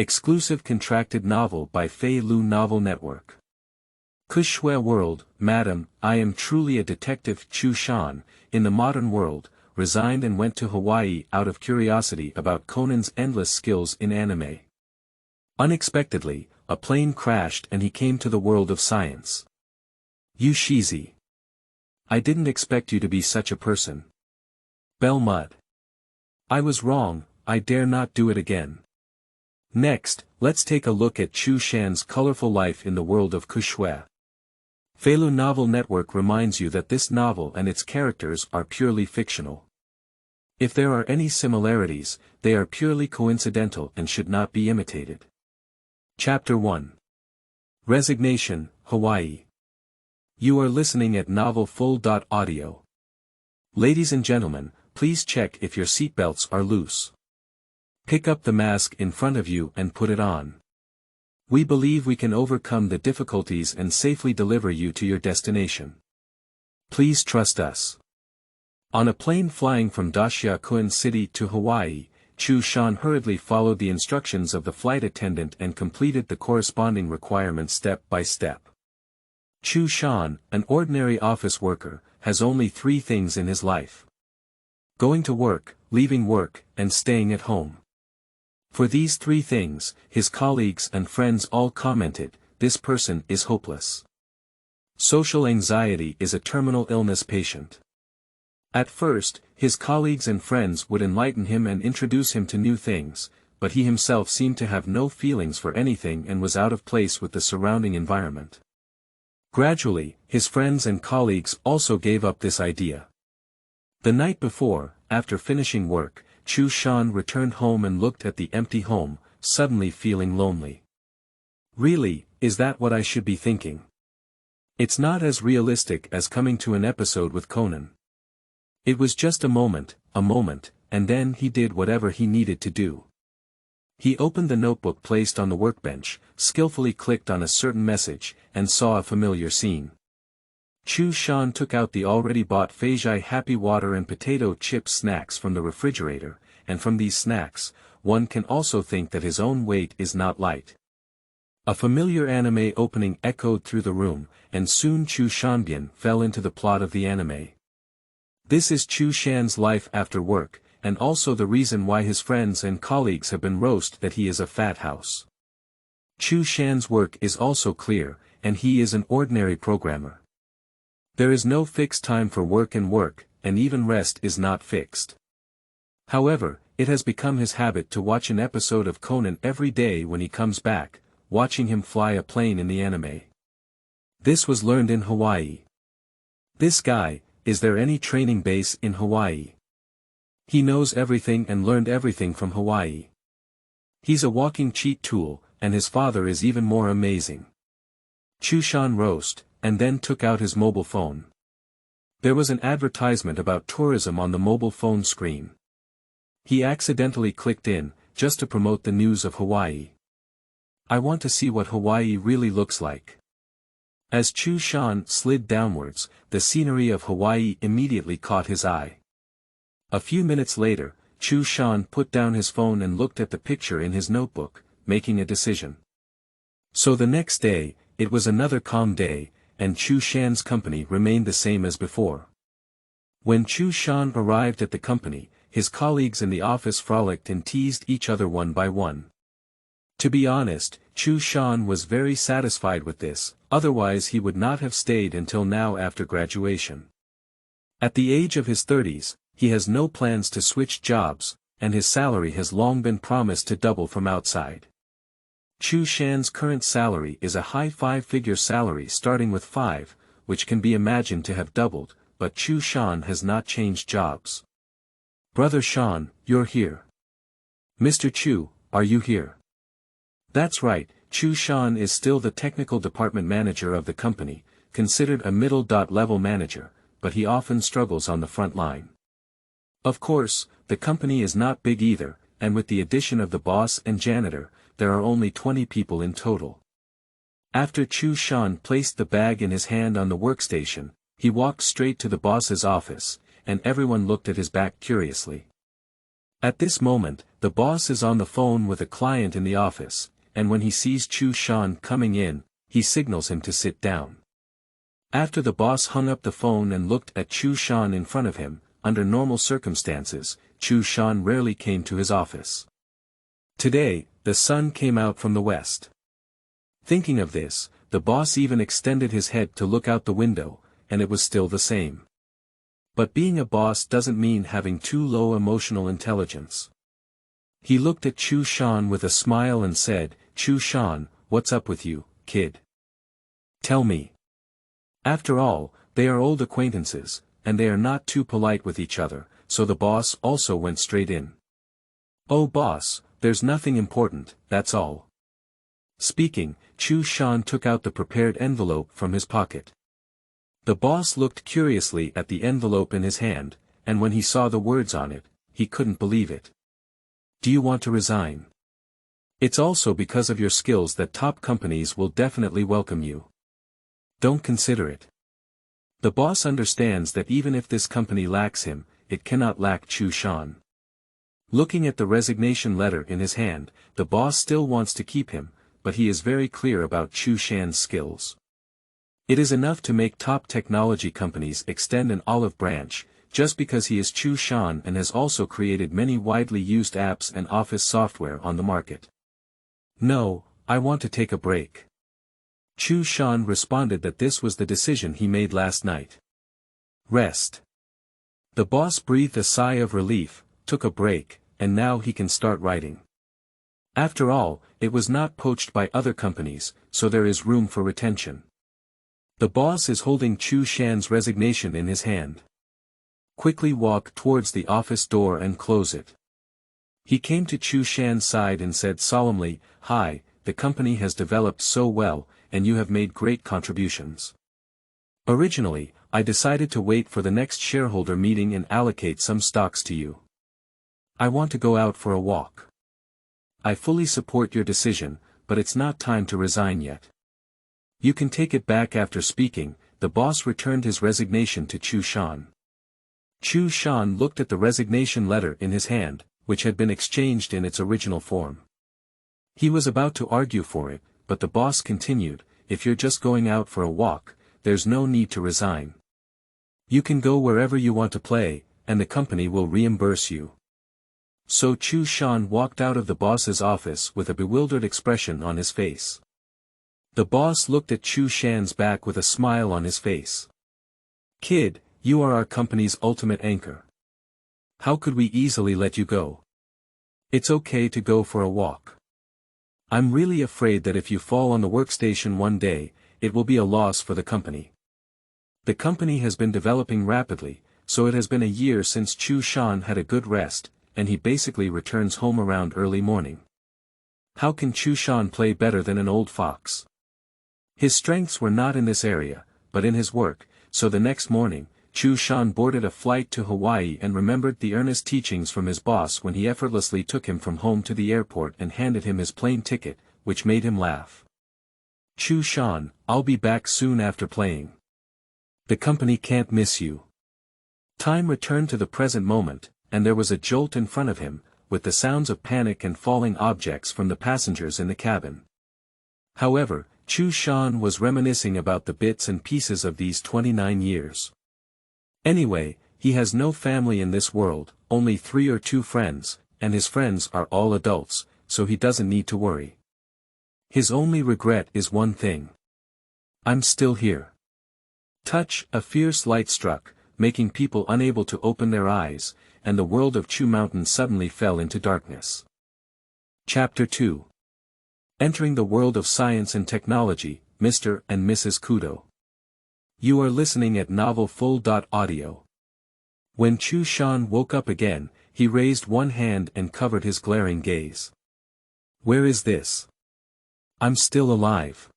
Exclusive contracted novel by Fei Lu Novel Network. Xue World, Madam, I am truly a detective. Chu Shan, in the modern world, resigned and went to Hawaii out of curiosity about Conan's endless skills in anime. Unexpectedly, a plane crashed and he came to the world of science. Youxizi. I didn't expect you to be such a person. Belmud. I was wrong, I dare not do it again. Next, let's take a look at Chu Shan's colorful life in the world of Xue. Fei Lu Novel Network reminds you that this novel and its characters are purely fictional. If there are any similarities, they are purely coincidental and should not be imitated. Chapter 1. Resignation, Hawaii. You are listening at novelfull.audio. Ladies and gentlemen, please check if your seatbelts are loose. Pick up the mask in front of you and put it on. We believe we can overcome the difficulties and safely deliver you to your destination. Please trust us. On a plane flying from Dashiakuen City to Hawaii, Chu Shan hurriedly followed the instructions of the flight attendant and completed the corresponding requirements step by step. Chu Shan, an ordinary office worker, has only 3 things in his life: going to work, leaving work, and staying at home. For these 3 things, his colleagues and friends all commented, "This person is hopeless. Social anxiety is a terminal illness patient." At first, his colleagues and friends would enlighten him and introduce him to new things, but he himself seemed to have no feelings for anything and was out of place with the surrounding environment. Gradually, his friends and colleagues also gave up this idea. The night before, after finishing work, Chu Shan returned home and looked at the empty home, suddenly feeling lonely. Really, is that what I should be thinking? It's not as realistic as coming to an episode with Conan. It was just a moment, and then he did whatever he needed to do. He opened the notebook placed on the workbench, skillfully clicked on a certain message, and saw a familiar scene. Chu Shan took out the already bought Feijai Happy Water and potato chip snacks from the refrigerator, and from these snacks, one can also think that his own weight is not light. A familiar anime opening echoed through the room, and soon Chu Shanbian fell into the plot of the anime. This is Chu Shan's life after work, and also the reason why his friends and colleagues have been roast that he is a fat house. Chu Shan's work is also clear, and he is an ordinary programmer. There is no fixed time for work, and even rest is not fixed. However, it has become his habit to watch an episode of Conan every day when he comes back, watching him fly a plane in the anime. This was learned in Hawaii. This guy, is there any training base in Hawaii? He knows everything and learned everything from Hawaii. He's a walking cheat tool, and his father is even more amazing. Chu Shan roast, and then took out his mobile phone. There was an advertisement about tourism on the mobile phone screen. He accidentally clicked in, just to promote the news of Hawaii. I want to see what Hawaii really looks like. As Chu Shan slid downwards, the scenery of Hawaii immediately caught his eye. A few minutes later, Chu Shan put down his phone and looked at the picture in his notebook, making a decision. So the next day, it was another calm day, and Chu Shan's company remained the same as before. When Chu Shan arrived at the company, his colleagues in the office frolicked and teased each other one by one. To be honest, Chu Shan was very satisfied with this, otherwise he would not have stayed until now after graduation. At the age of his 30s, he has no plans to switch jobs, and his salary has long been promised to double from outside. Chu Shan's current salary is a high 5-figure salary starting with 5, which can be imagined to have doubled, but Chu Shan has not changed jobs. Brother Shan, you're here. Mr. Chu, are you here? That's right, Chu Shan is still the technical department manager of the company, considered a middle-level manager, but he often struggles on the front line. Of course, the company is not big either, and with the addition of the boss and janitor, there are only 20 people in total. After Chu Shan placed the bag in his hand on the workstation, he walked straight to the boss's office, and everyone looked at his back curiously. At this moment, The boss is on the phone with a client in the office, and when he sees Chu Shan coming in, he signals him to sit down. After the boss hung up the phone and looked at Chu Shan in front of him, under normal circumstances, Chu Shan rarely came to his office. Today, the sun came out from the west. Thinking of this, the boss even extended his head to look out the window, and it was still the same. But being a boss doesn't mean having too low emotional intelligence. He looked at Chu Shan with a smile and said, "Chu Shan, what's up with you, kid? Tell me." After all, they are old acquaintances, and they are not too polite with each other, so the boss also went straight in. "Oh boss, there's nothing important, that's all." Speaking, Chu Shan took out the prepared envelope from his pocket. The boss looked curiously at the envelope in his hand, and when he saw the words on it, he couldn't believe it. "Do you want to resign? It's also because of your skills that top companies will definitely welcome you. Don't consider it." The boss understands that even if this company lacks him, it cannot lack Chu Shan. Looking at the resignation letter in his hand, the boss still wants to keep him, but he is very clear about Chu Shan's skills. It is enough to make top technology companies extend an olive branch, just because he is Chu Shan and has also created many widely used apps and office software on the market. "No, I want to take a break." Chu Shan responded that this was the decision he made last night. Rest. The boss breathed a sigh of relief, took a break, and now he can start writing. After all, it was not poached by other companies, so there is room for retention. The boss is holding Chu Shan's resignation in his hand. Quickly walk towards the office door and close it. He came to Chu Shan's side and said solemnly, "Hi, the company has developed so well, and you have made great contributions. Originally, I decided to wait for the next shareholder meeting and allocate some stocks to you. I want to go out for a walk. I fully support your decision, but it's not time to resign yet. You can take it back." After speaking, the boss returned his resignation to Chu Shan. Chu Shan looked at the resignation letter in his hand, which had been exchanged in its original form. He was about to argue for it, but the boss continued, "If you're just going out for a walk, there's no need to resign. You can go wherever you want to play, and the company will reimburse you." So Chu Shan walked out of the boss's office with a bewildered expression on his face. The boss looked at Chu Shan's back with a smile on his face. "Kid, you are our company's ultimate anchor. How could we easily let you go? It's okay to go for a walk. I'm really afraid that if you fall on the workstation one day, it will be a loss for the company. The company has been developing rapidly, so it has been a year since Chu Shan had a good rest, and he basically returns home around early morning. How can Chu Shan play better than an old fox? His strengths were not in this area, but in his work, so the next morning, Chu Shan boarded a flight to Hawaii and remembered the earnest teachings from his boss when he effortlessly took him from home to the airport and handed him his plane ticket, which made him laugh. "Chu Shan, I'll be back soon after playing. The company can't miss you." Time returned to the present moment, and there was a jolt in front of him, with the sounds of panic and falling objects from the passengers in the cabin. However, Chu Shan was reminiscing about the bits and pieces of these 29 years. Anyway, he has no family in this world, only 3 or 2 friends, and his friends are all adults, so he doesn't need to worry. His only regret is one thing. "I'm still here." Touch, a fierce light struck, making people unable to open their eyes, and the world of Chu Mountain suddenly fell into darkness. Chapter 2. Entering the world of science and technology, Mr. and Mrs. Kudo. You are listening at novelfull.audio. When Chu Shan woke up again, he raised one hand and covered his glaring gaze. "Where is this? I'm still alive."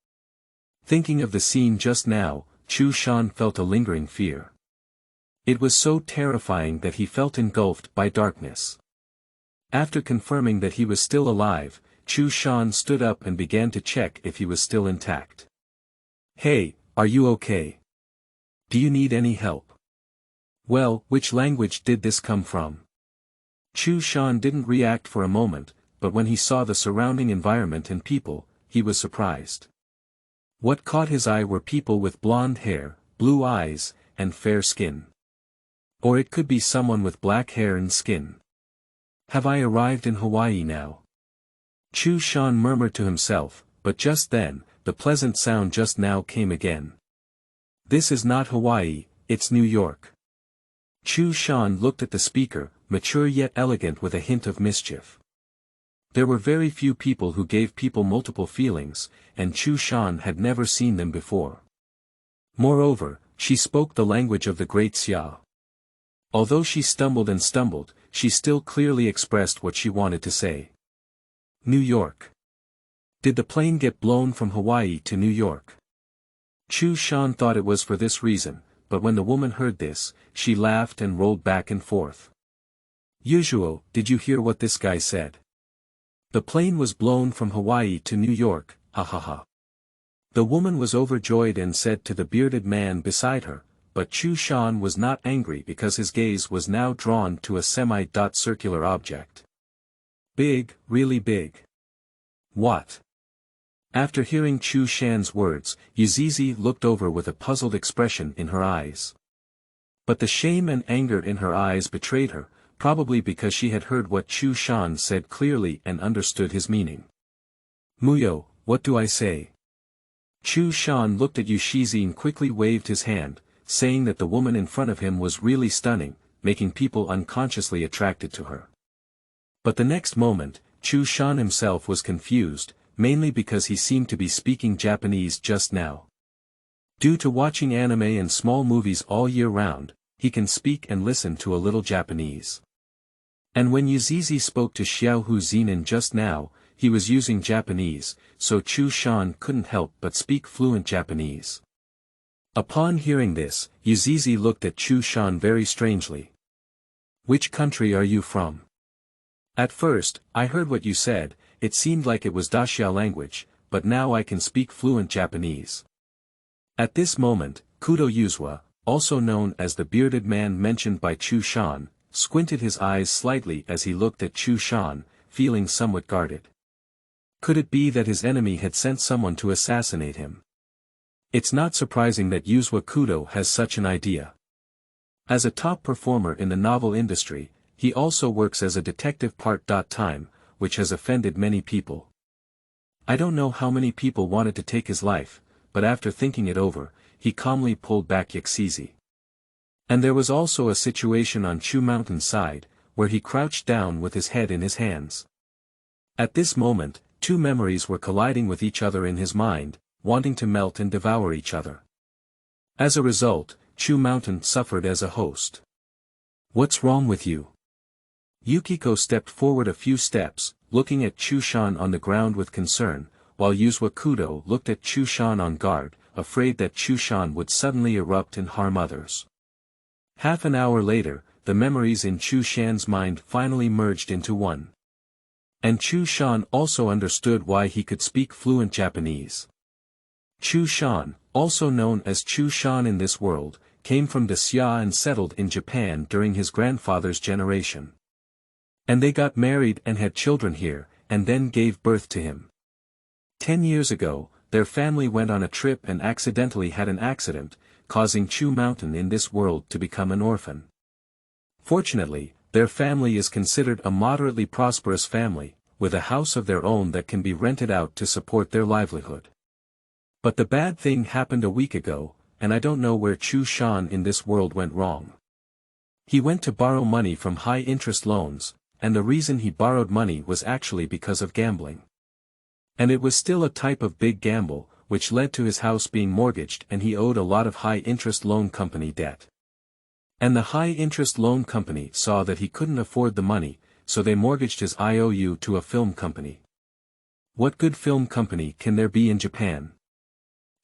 Thinking of the scene just now, Chu Shan felt a lingering fear. It was so terrifying that he felt engulfed by darkness. After confirming that he was still alive, Chu Shan stood up and began to check if he was still intact. "Hey, are you okay? Do you need any help? Well, which language did this come from?" Chu Shan didn't react for a moment, but when he saw the surrounding environment and people, he was surprised. What caught his eye were people with blonde hair, blue eyes, and fair skin. Or it could be someone with black hair and skin. Have I arrived in Hawaii now? Chu Shan murmured to himself, but just then, the pleasant sound just now came again. This is not Hawaii, it's New York. Chu Shan looked at the speaker, mature yet elegant with a hint of mischief. There were very few people who gave people multiple feelings, and Chu Shan had never seen them before. Moreover, she spoke the language of the great Xia. Although she stumbled and stumbled, she still clearly expressed what she wanted to say. New York. Did the plane get blown from Hawaii to New York? Chu Shan thought it was for this reason, but when the woman heard this, she laughed and rolled back and forth. Usual, did you hear what this guy said? The plane was blown from Hawaii to New York, ha ha ha. The woman was overjoyed and said to the bearded man beside her, but Chu Shan was not angry because his gaze was now drawn to a semi-circular object. Big, really big. What? After hearing Chu Shan's words, Youxizi looked over with a puzzled expression in her eyes. But the shame and anger in her eyes betrayed her, probably because she had heard what Chu Shan said clearly and understood his meaning. Muyo, what do I say? Chu Shan looked at Youxizi and quickly waved his hand, saying that the woman in front of him was really stunning, making people unconsciously attracted to her. But the next moment, Chu Shan himself was confused, mainly because he seemed to be speaking Japanese just now. Due to watching anime and small movies all year round, he can speak and listen to a little Japanese. And when Youxizi spoke to Xiao Hu Zinan just now, he was using Japanese, so Chu Shan couldn't help but speak fluent Japanese. Upon hearing this, Youxizi looked at Chu Shan very strangely. Which country are you from? At first, I heard what you said, it seemed like it was Daxia language, but now I can speak fluent Japanese. At this moment, Kudo Yuzwa, also known as the bearded man mentioned by Chu Shan, squinted his eyes slightly as he looked at Chu Shan, feeling somewhat guarded. Could it be that his enemy had sent someone to assassinate him? It's not surprising that Yuzwa Kudo has such an idea. As a top performer in the novel industry, he also works as a detective part-time, which has offended many people. I don't know how many people wanted to take his life, but after thinking it over, he calmly pulled back Youxizi. And there was also a situation on Chu Mountain's side, where he crouched down with his head in his hands. At this moment, two memories were colliding with each other in his mind, wanting to melt and devour each other. As a result, Chu Mountain suffered as a host. What's wrong with you? Yukiko stepped forward a few steps, looking at Chu Shan on the ground with concern, while Yuzwa Kudo looked at Chu Shan on guard, afraid that Chu Shan would suddenly erupt and harm others. Half an hour later, the memories in Chu Shan's mind finally merged into one. And Chu Shan also understood why he could speak fluent Japanese. Chu Shan, also known as Chu Shan in this world, came from the Xia and settled in Japan during his grandfather's generation. And they got married and had children here, and then gave birth to him. 10 years ago, their family went on a trip and accidentally had an accident, causing Chu Mountain in this world to become an orphan. Fortunately, their family is considered a moderately prosperous family, with a house of their own that can be rented out to support their livelihood. But the bad thing happened a week ago, and I don't know where Chu Shan in this world went wrong. He went to borrow money from high-interest loans, and the reason he borrowed money was actually because of gambling. And it was still a type of big gamble, which led to his house being mortgaged and he owed a lot of high-interest loan company debt. And the high-interest loan company saw that he couldn't afford the money, so they mortgaged his IOU to a film company. What good film company can there be in Japan?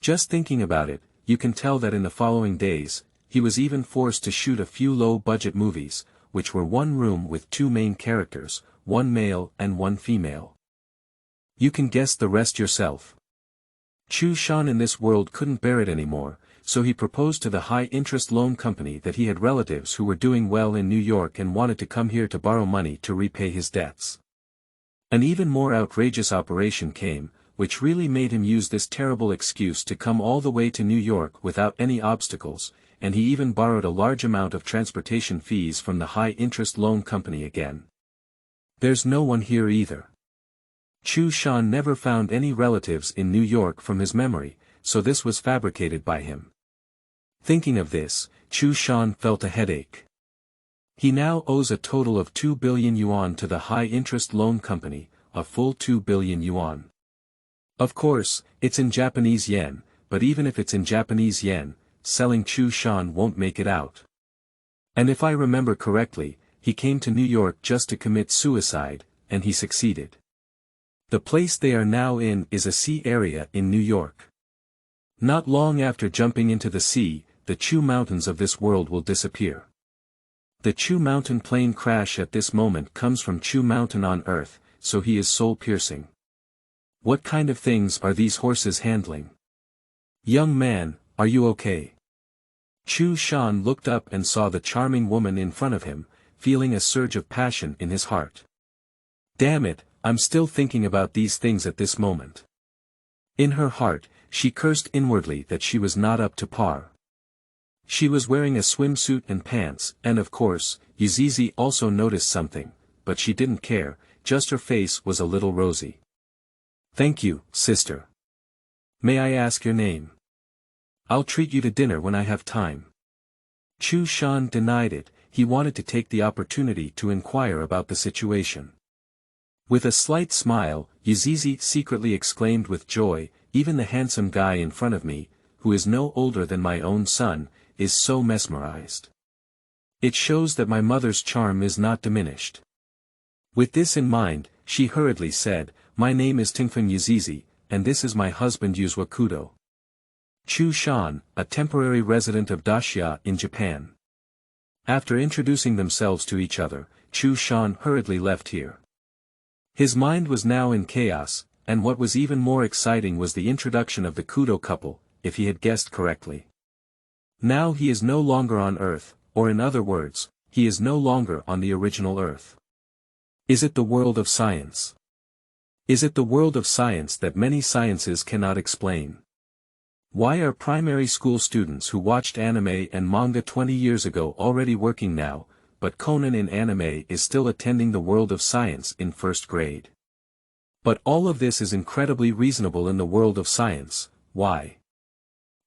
Just thinking about it, you can tell that in the following days, he was even forced to shoot a few low-budget movies, which were one room with two main characters, one male and one female. You can guess the rest yourself. Chu Shan in this world couldn't bear it anymore, so he proposed to the high-interest loan company that he had relatives who were doing well in New York and wanted to come here to borrow money to repay his debts. An even more outrageous operation came, which really made him use this terrible excuse to come all the way to New York without any obstacles, and he even borrowed a large amount of transportation fees from the high-interest loan company again. There's no one here either. Chu Shan never found any relatives in New York from his memory, so this was fabricated by him. Thinking of this, Chu Shan felt a headache. He now owes a total of 2 billion yuan to the high-interest loan company, a full 2 billion yuan. Of course, it's in Japanese yen, but even if it's in Japanese yen, selling Chu Shan won't make it out. And if I remember correctly, he came to New York just to commit suicide, and he succeeded. The place they are now in is a sea area in New York. Not long after jumping into the sea, the Chu Mountains of this world will disappear. The Chu Mountain plane crash at this moment comes from Chu Mountain on Earth, so he is soul-piercing. What kind of things are these horses handling? Young man, are you okay? Chu Shan looked up and saw the charming woman in front of him, feeling a surge of passion in his heart. Damn it, I'm still thinking about these things at this moment. In her heart, she cursed inwardly that she was not up to par. She was wearing a swimsuit and pants, and of course, Youxizi also noticed something, but she didn't care, just her face was a little rosy. Thank you, sister. May I ask your name? I'll treat you to dinner when I have time. Chu Shan denied it, he wanted to take the opportunity to inquire about the situation. With a slight smile, Youxizi secretly exclaimed with joy, even the handsome guy in front of me, who is no older than my own son, is so mesmerized. It shows that my mother's charm is not diminished. With this in mind, she hurriedly said, my name is Tingfen Youxizi, and this is my husband Xue Kudo. Chu Shan, a temporary resident of Daxia in Japan. After introducing themselves to each other, Chu Shan hurriedly left here. His mind was now in chaos, and what was even more exciting was the introduction of the Kudo couple, if he had guessed correctly. Now he is no longer on Earth, or in other words, he is no longer on the original Earth. Is it the world of science? Is it the world of science that many sciences cannot explain? Why are primary school students who watched anime and manga 20 years ago already working now, but Conan in anime is still attending the world of science in first grade? But all of this is incredibly reasonable in the world of science, why?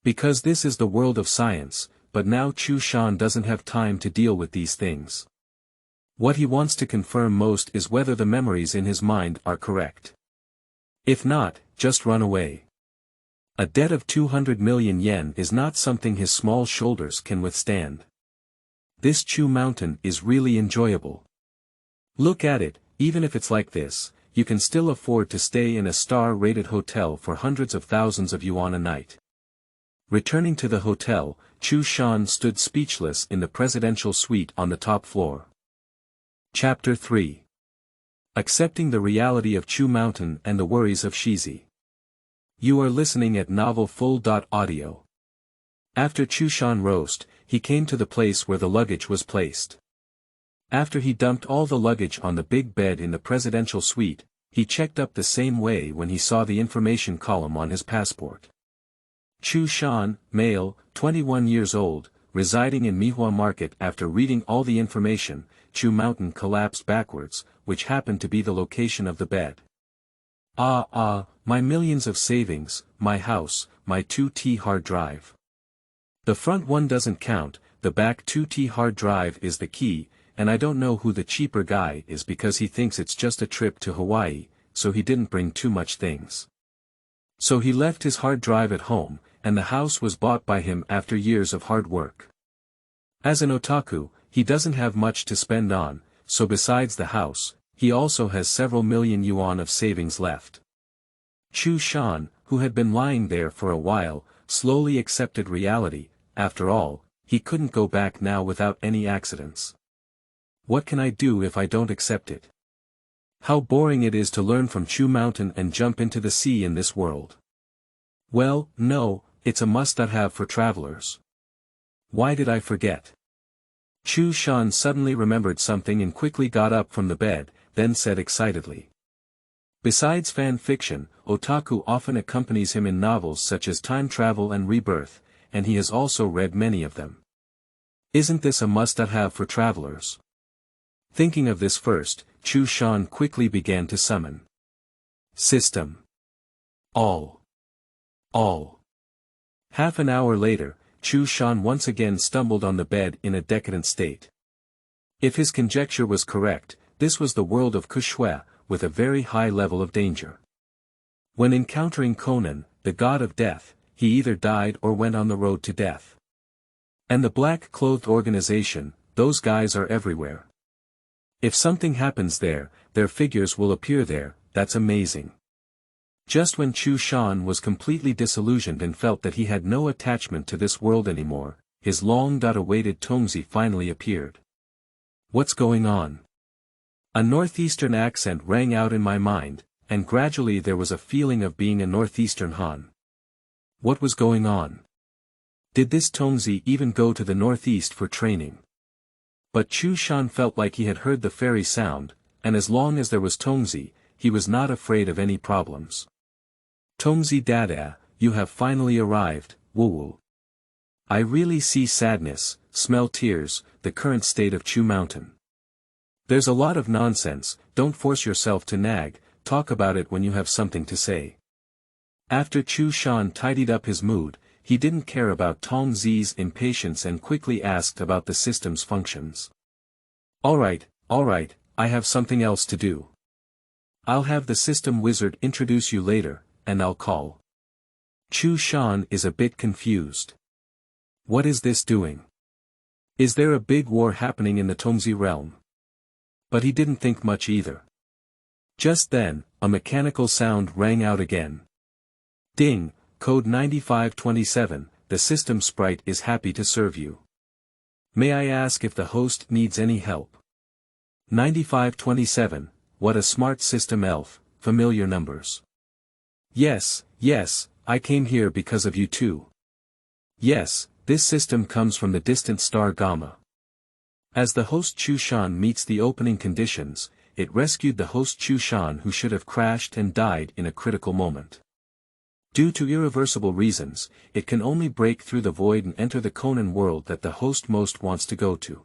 Because this is the world of science, but now Chu Shan doesn't have time to deal with these things. What he wants to confirm most is whether the memories in his mind are correct. If not, just run away. A debt of 200 million yen is not something his small shoulders can withstand. This Chu Mountain is really enjoyable. Look at it, even if it's like this, you can still afford to stay in a star-rated hotel for hundreds of thousands of yuan a night. Returning to the hotel, Chu Shan stood speechless in the presidential suite on the top floor. Chapter 3. Accepting the reality of Chu Mountain and the worries of Xizi. You are listening at Novel Full.audio. After Chu Shan roast, he came to the place where the luggage was placed. After he dumped all the luggage on the big bed in the presidential suite, he checked up the same way when he saw the information column on his passport. Chu Shan, male, 21 years old, residing in Mihua Market. After reading all the information, Chu Mountain collapsed backwards, which happened to be the location of the bed. My millions of savings, my house, my 2T hard drive. The front one doesn't count, the back 2T hard drive is the key, and I don't know who the cheaper guy is because he thinks it's just a trip to Hawaii, so he didn't bring too much things. So he left his hard drive at home, and the house was bought by him after years of hard work. As an otaku, he doesn't have much to spend on, so besides the house, he also has several million yuan of savings left. Chu Shan, who had been lying there for a while, slowly accepted reality. After all, he couldn't go back now without any accidents. What can I do if I don't accept it? How boring it is to learn from Chu Mountain and jump into the sea in this world. Well, no, it's a must-have for travelers. Why did I forget? Chu Shan suddenly remembered something and quickly got up from the bed, then said excitedly. Besides fan fiction, otaku often accompanies him in novels such as Time Travel and Rebirth, and he has also read many of them. Isn't this a must-have for travelers? Thinking of this first, Chu Shan quickly began to summon. System. All. Half an hour later, Chu Shan once again stumbled on the bed in a decadent state. If his conjecture was correct, this was the world of Xue, with a very high level of danger. When encountering Conan, the god of death, he either died or went on the road to death. And the black-clothed organization, those guys are everywhere. If something happens there, their figures will appear there, that's amazing. Just when Chu Shan was completely disillusioned and felt that he had no attachment to this world anymore, his long-awaited Tongzi finally appeared. What's going on? A northeastern accent rang out in my mind, and gradually there was a feeling of being a northeastern Han. What was going on? Did this Tongzi even go to the northeast for training? But Chu Shan felt like he had heard the fairy sound, and as long as there was Tongzi, he was not afraid of any problems. Tongzi Dada, you have finally arrived, woo-woo. I really see sadness, smell tears, the current state of Chu Mountain. There's a lot of nonsense, don't force yourself to nag, talk about it when you have something to say. After Chu Shan tidied up his mood, he didn't care about Tongzi's impatience and quickly asked about the system's functions. Alright, I have something else to do. I'll have the system wizard introduce you later, and I'll call. Chu Shan is a bit confused. What is this doing? Is there a big war happening in the Tongzi realm? But he didn't think much either. Just then, a mechanical sound rang out again. Ding, code 9527, the system sprite is happy to serve you. May I ask if the host needs any help? 9527, what a smart system elf, familiar numbers. Yes, I came here because of you too. Yes, this system comes from the distant star Gamma. As the host Chu Shan meets the opening conditions, it rescued the host Chu Shan who should have crashed and died in a critical moment. Due to irreversible reasons, it can only break through the void and enter the Conan world that the host most wants to go to.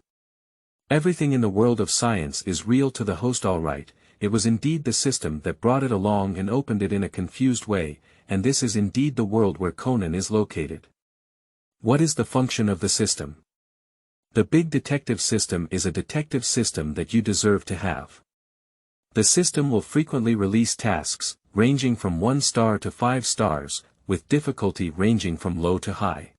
Everything in the world of science is real to the host alright, it was indeed the system that brought it along and opened it in a confused way, and this is indeed the world where Conan is located. What is the function of the system? The big detective system is a detective system that you deserve to have. The system will frequently release tasks, ranging from 1 star to 5 stars, with difficulty ranging from low to high.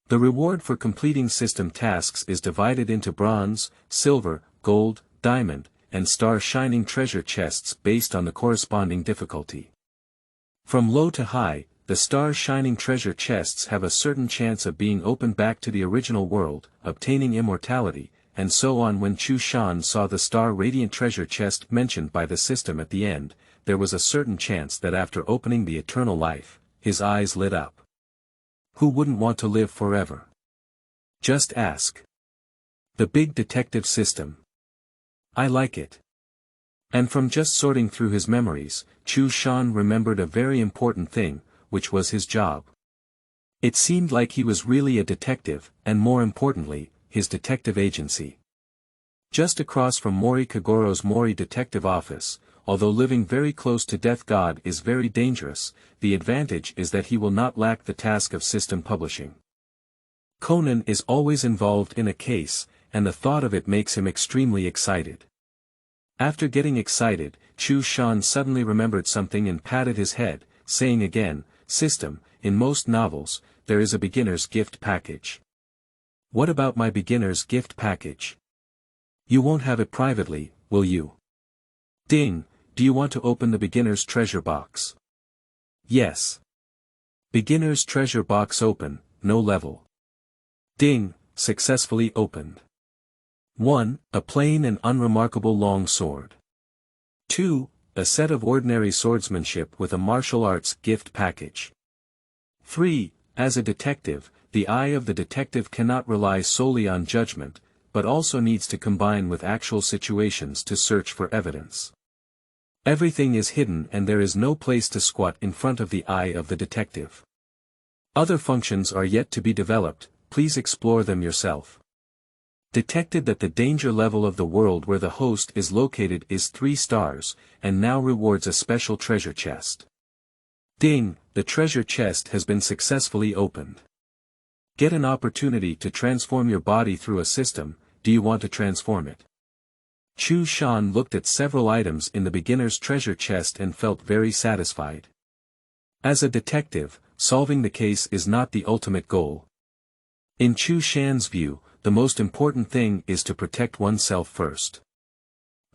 The reward for completing system tasks is divided into bronze, silver, gold, diamond, and star shining treasure chests based on the corresponding difficulty. From low to high, the star shining treasure chests have a certain chance of being opened back to the original world, obtaining immortality, and so on. When Chu Shan saw the star radiant treasure chest mentioned by the system at the end, there was a certain chance that after opening the eternal life, his eyes lit up. Who wouldn't want to live forever? Just ask. The big detective system. I like it. And from just sorting through his memories, Chu Shan remembered a very important thing, which was his job. It seemed like he was really a detective, and more importantly, his detective agency. Just across from Mori Kagoro's Mori detective office, although living very close to Death God is very dangerous, the advantage is that he will not lack the task of system publishing. Conan is always involved in a case, and the thought of it makes him extremely excited. After getting excited, Chu Shan suddenly remembered something and patted his head, saying again, "System, in most novels, there is a beginner's gift package. What about my beginner's gift package? You won't have it privately, will you? Ding, do you want to open the beginner's treasure box?" Yes. Beginner's treasure box open, no level. Ding, successfully opened. 1. A plain and unremarkable long sword. 2. A set of ordinary swordsmanship with a martial arts gift package. 3. As a detective, the eye of the detective cannot rely solely on judgment, but also needs to combine with actual situations to search for evidence. Everything is hidden and there is no place to squat in front of the eye of the detective. Other functions are yet to be developed, please explore them yourself. Detected that the danger level of the world where the host is located is 3 stars, and now rewards a special treasure chest. Ding, the treasure chest has been successfully opened. Get an opportunity to transform your body through a system, do you want to transform it? Chu Shan looked at several items in the beginner's treasure chest and felt very satisfied. As a detective, solving the case is not the ultimate goal. In Chu Shan's view, the most important thing is to protect oneself first.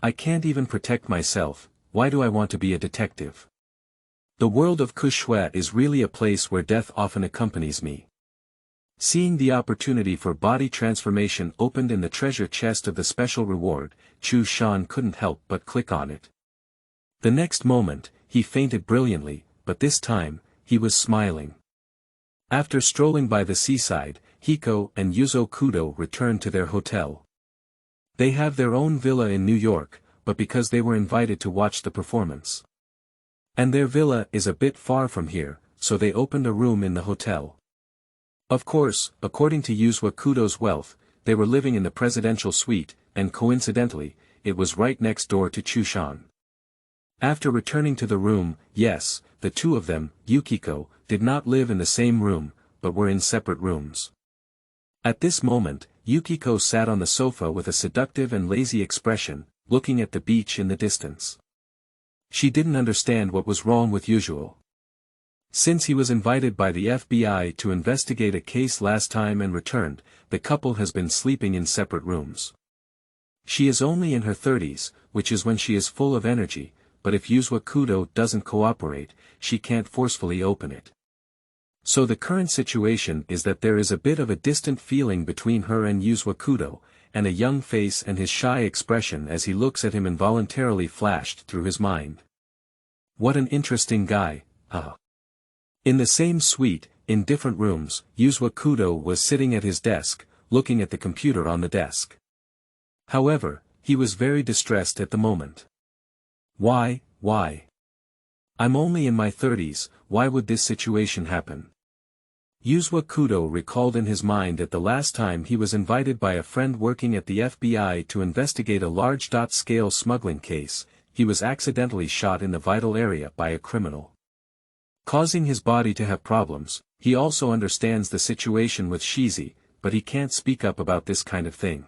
I can't even protect myself, why do I want to be a detective? The world of Xue is really a place where death often accompanies me. Seeing the opportunity for body transformation opened in the treasure chest of the special reward, Chu Shan couldn't help but click on it. The next moment, he fainted brilliantly, but this time, he was smiling. After strolling by the seaside, Hiko and Kudo returned to their hotel. They have their own villa in New York, but because they were invited to watch the performance. And their villa is a bit far from here, so they opened a room in the hotel. Of course, according to Kudo's wealth, they were living in the presidential suite, and coincidentally, it was right next door to Chu Shan. After returning to the room, yes, the two of them, Yukiko, did not live in the same room, but were in separate rooms. At this moment, Yukiko sat on the sofa with a seductive and lazy expression, looking at the beach in the distance. She didn't understand what was wrong with Usual. Since he was invited by the FBI to investigate a case last time and returned, the couple has been sleeping in separate rooms. She is only in her 30s, which is when she is full of energy, but if Kudo doesn't cooperate, she can't forcefully open it. So the current situation is that there is a bit of a distant feeling between her and Kudo, and a young face and his shy expression as he looks at him involuntarily flashed through his mind. What an interesting guy, huh? In the same suite, in different rooms, Kudo was sitting at his desk, looking at the computer on the desk. However, he was very distressed at the moment. Why? I'm only in my 30s, why would this situation happen? Kudo recalled in his mind that the last time he was invited by a friend working at the FBI to investigate a large-scale smuggling case, he was accidentally shot in the vital area by a criminal. Causing his body to have problems, he also understands the situation with Xizi, but he can't speak up about this kind of thing.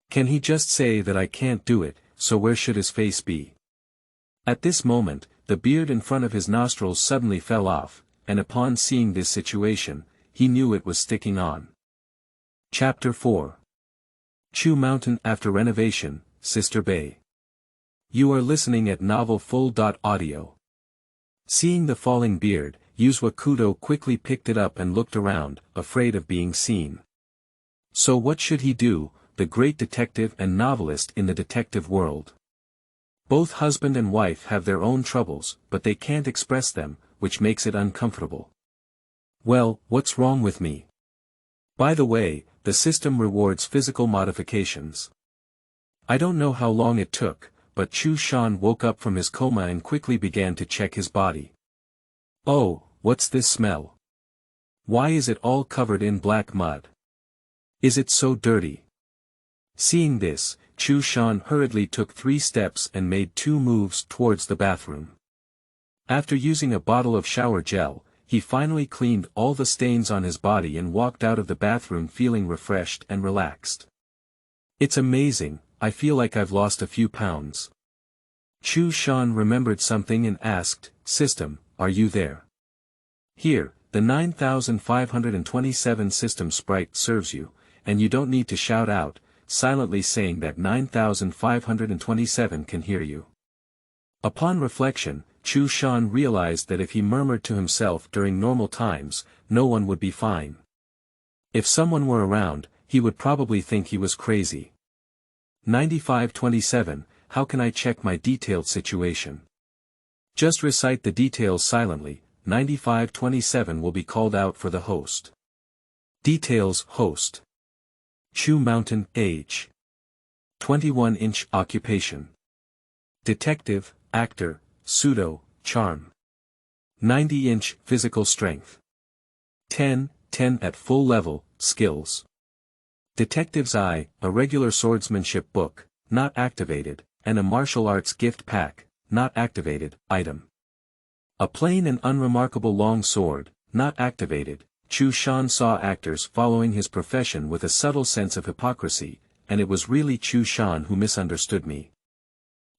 Can he just say that I can't do it, so where should his face be? At this moment, the beard in front of his nostrils suddenly fell off, and upon seeing this situation, he knew it was sticking on. Chapter 4. Chu Mountain after renovation, Sister Bay. You are listening at novelfull.audio. Seeing the falling beard, Kudo quickly picked it up and looked around, afraid of being seen. So what should he do, the great detective and novelist in the detective world? Both husband and wife have their own troubles, but they can't express them, which makes it uncomfortable. Well, what's wrong with me? By the way, the system rewards physical modifications. I don't know how long it took, but Chu Shan woke up from his coma and quickly began to check his body. Oh, what's this smell? Why is it all covered in black mud? Is it so dirty? Seeing this, Chu Shan hurriedly took 3 steps and made 2 moves towards the bathroom. After using a bottle of shower gel, he finally cleaned all the stains on his body and walked out of the bathroom feeling refreshed and relaxed. It's amazing, I feel like I've lost a few pounds. Chu Shan remembered something and asked, System, are you there? Here, the 9527 system sprite serves you, and you don't need to shout out, silently saying that 9527 can hear you. Upon reflection, Chu Shan realized that if he murmured to himself during normal times, no one would be fine. If someone were around, he would probably think he was crazy. 9527, how can I check my detailed situation? Just recite the details silently, 9527 will be called out for the host. Details: Host. Chu Mountain. Age. 21-inch. Occupation. Detective, actor, pseudo, charm. 90-inch. Physical strength. 10 at full level, skills. Detective's Eye, a regular swordsmanship book, not activated, and a martial arts gift pack, not activated, item. A plain and unremarkable long sword, not activated. Chu Shan saw actors following his profession with a subtle sense of hypocrisy, and it was really Chu Shan who misunderstood me.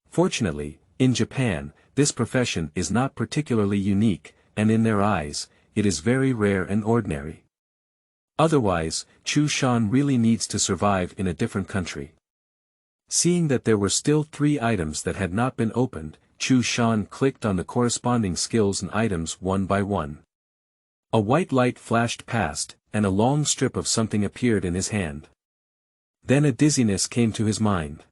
Fortunately, in Japan, this profession is not particularly unique, and in their eyes, it is very rare and ordinary. Otherwise, Chu Shan really needs to survive in a different country. Seeing that there were still 3 items that had not been opened, Chu Shan clicked on the corresponding skills and items one by one. A white light flashed past, and a long strip of something appeared in his hand. Then a dizziness came to his mind.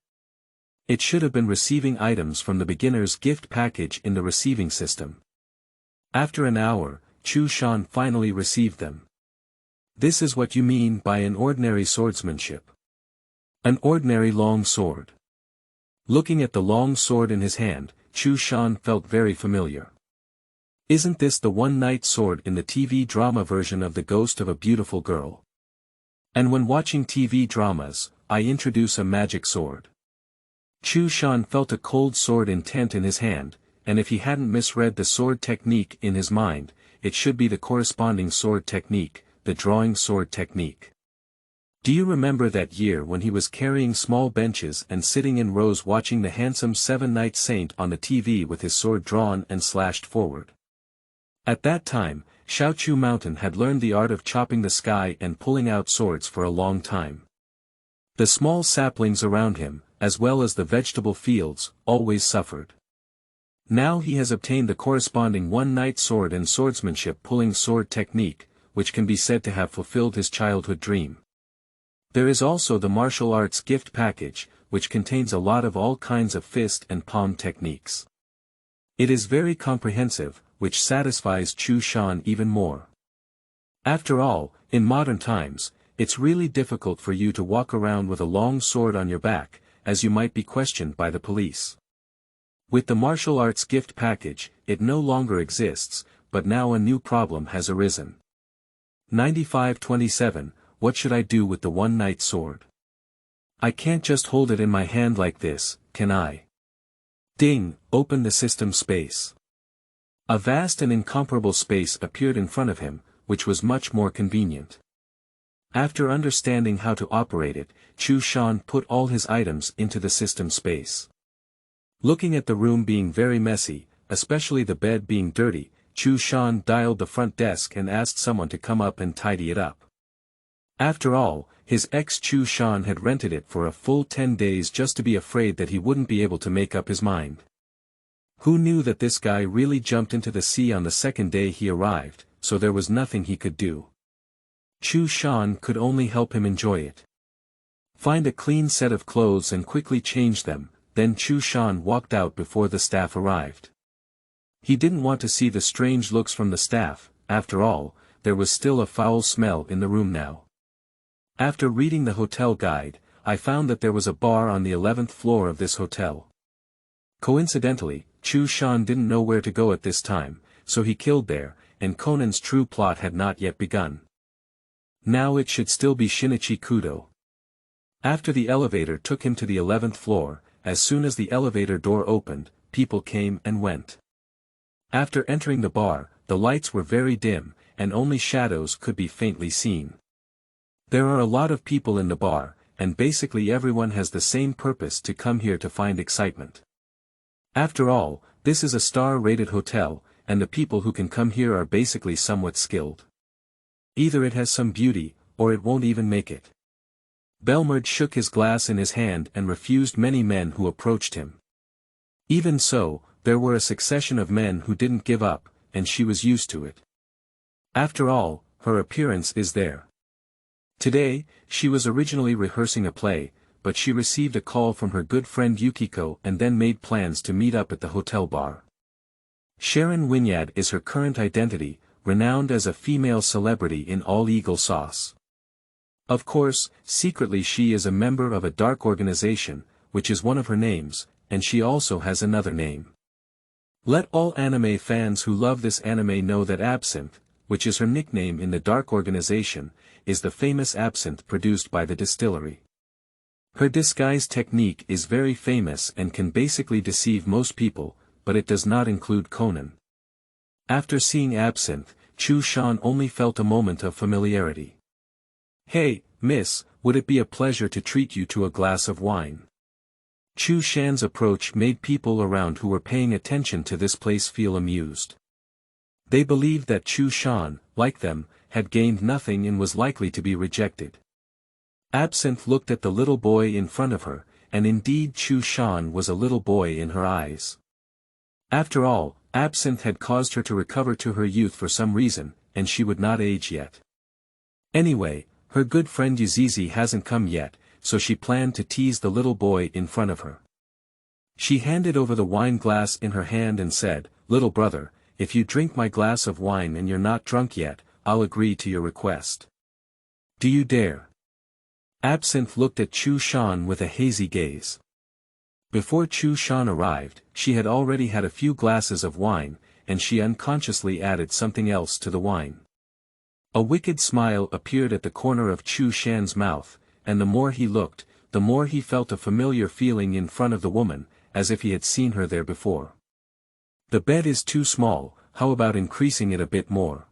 It should have been receiving items from the beginner's gift package in the receiving system. After an hour, Chu Shan finally received them. This is what you mean by an ordinary swordsmanship. An ordinary long sword. Looking at the long sword in his hand, Chu Shan felt very familiar. Isn't this the one-night sword in the TV drama version of The Ghost of a Beautiful Girl? And when watching TV dramas, I introduce a magic sword. Chu Shan felt a cold sword intent in his hand, and if he hadn't misread the sword technique in his mind, it should be the corresponding sword technique, the drawing sword technique. Do you remember that year when he was carrying small benches and sitting in rows watching the handsome seven-night saint on the TV with his sword drawn and slashed forward? At that time, Xiaochu Mountain had learned the art of chopping the sky and pulling out swords for a long time. The small saplings around him, as well as the vegetable fields, always suffered. Now he has obtained the corresponding one-night sword and swordsmanship pulling sword technique, which can be said to have fulfilled his childhood dream. There is also the martial arts gift package, which contains a lot of all kinds of fist and palm techniques. It is very comprehensive, which satisfies Chu Shan even more. After all, in modern times, it's really difficult for you to walk around with a long sword on your back, as you might be questioned by the police. With the martial arts gift package, it no longer exists, but now a new problem has arisen. 9527, what should I do with the one-night sword? I can't just hold it in my hand like this, can I? Ding, open the system space. A vast and incomparable space appeared in front of him, which was much more convenient. After understanding how to operate it, Chu Shan put all his items into the system space. Looking at the room being very messy, especially the bed being dirty, Chu Shan dialed the front desk and asked someone to come up and tidy it up. After all, his ex Chu Shan had rented it for a full 10 days just to be afraid that he wouldn't be able to make up his mind. Who knew that this guy really jumped into the sea on the second day he arrived, so there was nothing he could do. Chu Shan could only help him enjoy it. Find a clean set of clothes and quickly change them, then Chu Shan walked out before the staff arrived. He didn't want to see the strange looks from the staff, after all, there was still a foul smell in the room now. After reading the hotel guide, I found that there was a bar on the 11th floor of this hotel. Coincidentally, Chu Shan didn't know where to go at this time, so he killed there, and Conan's true plot had not yet begun. Now it should still be Shinichi Kudo. After the elevator took him to the 11th floor, as soon as the elevator door opened, people came and went. After entering the bar, the lights were very dim, and only shadows could be faintly seen. There are a lot of people in the bar, and basically everyone has the same purpose to come here to find excitement. After all, this is a star-rated hotel, and the people who can come here are basically somewhat skilled. Either it has some beauty, or it won't even make it. Belmud shook his glass in his hand and refused many men who approached him. Even so, there were a succession of men who didn't give up, and she was used to it. After all, her appearance is there. Today, she was originally rehearsing a play, but she received a call from her good friend Yukiko and then made plans to meet up at the hotel bar. Sharon Winyad is her current identity, renowned as a female celebrity in all eagle sauce. Of course, secretly she is a member of a dark organization, which is one of her names, and she also has another name. Let all anime fans who love this anime know that Absinthe, which is her nickname in the dark organization, is the famous absinthe produced by the distillery. Her disguise technique is very famous and can basically deceive most people, but it does not include Conan. After seeing Absinthe, Chu Shan only felt a moment of familiarity. "Hey, miss, would it be a pleasure to treat you to a glass of wine?" Chu Shan's approach made people around who were paying attention to this place feel amused. They believed that Chu Shan, like them, had gained nothing and was likely to be rejected. Absinthe looked at the little boy in front of her, and indeed Chu Shan was a little boy in her eyes. After all, Absinthe had caused her to recover to her youth for some reason, and she would not age yet. Anyway, her good friend Youxizi hasn't come yet, so she planned to tease the little boy in front of her. She handed over the wine glass in her hand and said, "Little brother, if you drink my glass of wine and you're not drunk yet, I'll agree to your request. Do you dare?" Absinthe looked at Chu Shan with a hazy gaze. Before Chu Shan arrived, she had already had a few glasses of wine, and she unconsciously added something else to the wine. A wicked smile appeared at the corner of Chu Shan's mouth, and the more he looked, the more he felt a familiar feeling in front of the woman, as if he had seen her there before. "The bed is too small, how about increasing it a bit more?"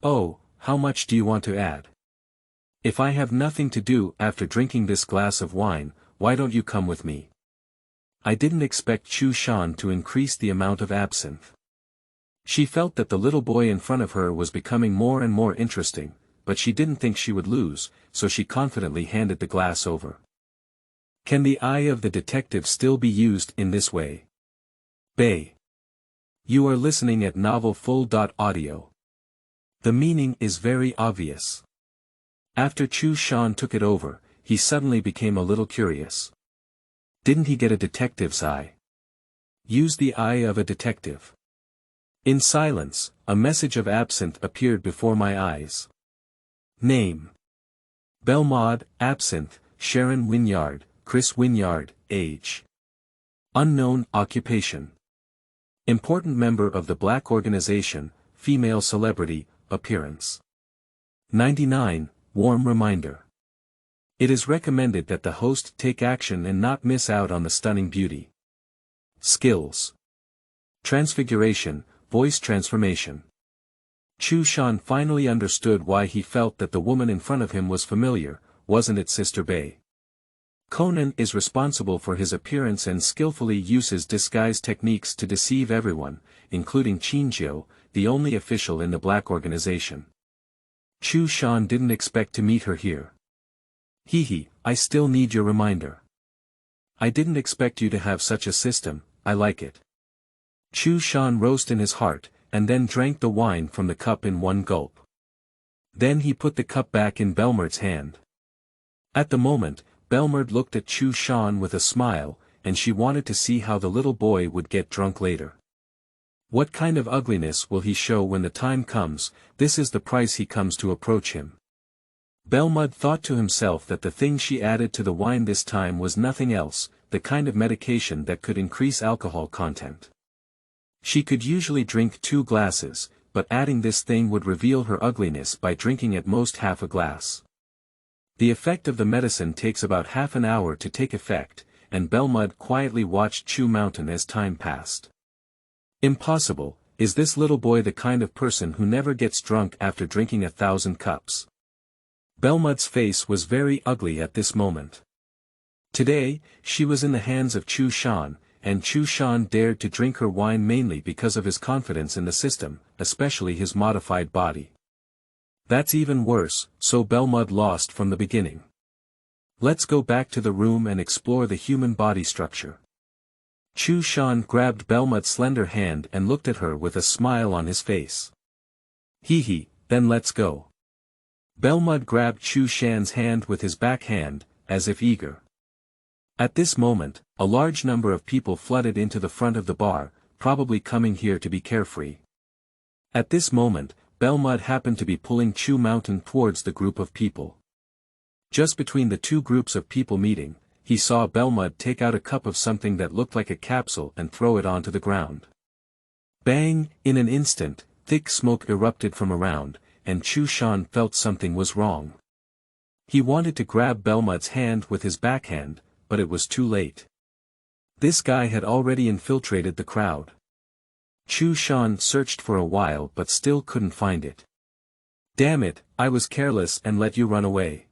"Oh, how much do you want to add?" "If I have nothing to do after drinking this glass of wine, why don't you come with me?" I didn't expect Chu Shan to increase the amount of absinthe. She felt that the little boy in front of her was becoming more and more interesting, but she didn't think she would lose, so she confidently handed the glass over. Can the eye of the detective still be used in this way? Bay. You are listening at novelfull.audio. The meaning is very obvious. After Chu Shan took it over, he suddenly became a little curious. Didn't he get a detective's eye? Use the eye of a detective. In silence, a message of absinthe appeared before my eyes. Name: Belmud, Absinthe, Sharon Winyad, Chris Winyad, age: unknown, occupation: important member of the black organization, female celebrity, appearance: 99, warm reminder. It is recommended that the host take action and not miss out on the stunning beauty. Skills: transfiguration, voice transformation. Chu Shan finally understood why he felt that the woman in front of him was familiar, wasn't it Sister Bei? Conan is responsible for his appearance and skillfully uses disguise techniques to deceive everyone, including Qinjiu, the only official in the black organization. Chu Shan didn't expect to meet her here. Hehe, I still need your reminder. I didn't expect you to have such a system, I like it. Chu Shan rose in his heart, and then drank the wine from the cup in one gulp. Then he put the cup back in Belmud's hand. At the moment, Belmud looked at Chu Shan with a smile, and she wanted to see how the little boy would get drunk later. What kind of ugliness will he show when the time comes? This is the price he comes to approach him. Belmud thought to himself that the thing she added to the wine this time was nothing else, the kind of medication that could increase alcohol content. She could usually drink 2 glasses, but adding this thing would reveal her ugliness by drinking at most half a glass. The effect of the medicine takes about half an hour to take effect, and Belmud quietly watched Chu Mountain as time passed. Impossible, is this little boy the kind of person who never gets drunk after drinking 1,000 cups? Belmud's face was very ugly at this moment. Today, she was in the hands of Chu Shan, and Chu Shan dared to drink her wine mainly because of his confidence in the system, especially his modified body. That's even worse, so Belmud lost from the beginning. Let's go back to the room and explore the human body structure. Chu Shan grabbed Belmud's slender hand and looked at her with a smile on his face. Hehe, then let's go. Belmud grabbed Chu Shan's hand with his back hand, as if eager. At this moment, a large number of people flooded into the front of the bar, probably coming here to be carefree. At this moment, Belmud happened to be pulling Chu Mountain towards the group of people. Just between the two groups of people meeting, he saw Belmud take out a cup of something that looked like a capsule and throw it onto the ground. Bang! In an instant, thick smoke erupted from around, and Chu Shan felt something was wrong. He wanted to grab Belmud's hand with his backhand, but it was too late. This guy had already infiltrated the crowd. Chu Shan searched for a while but still couldn't find it. Damn it, I was careless and let you run away.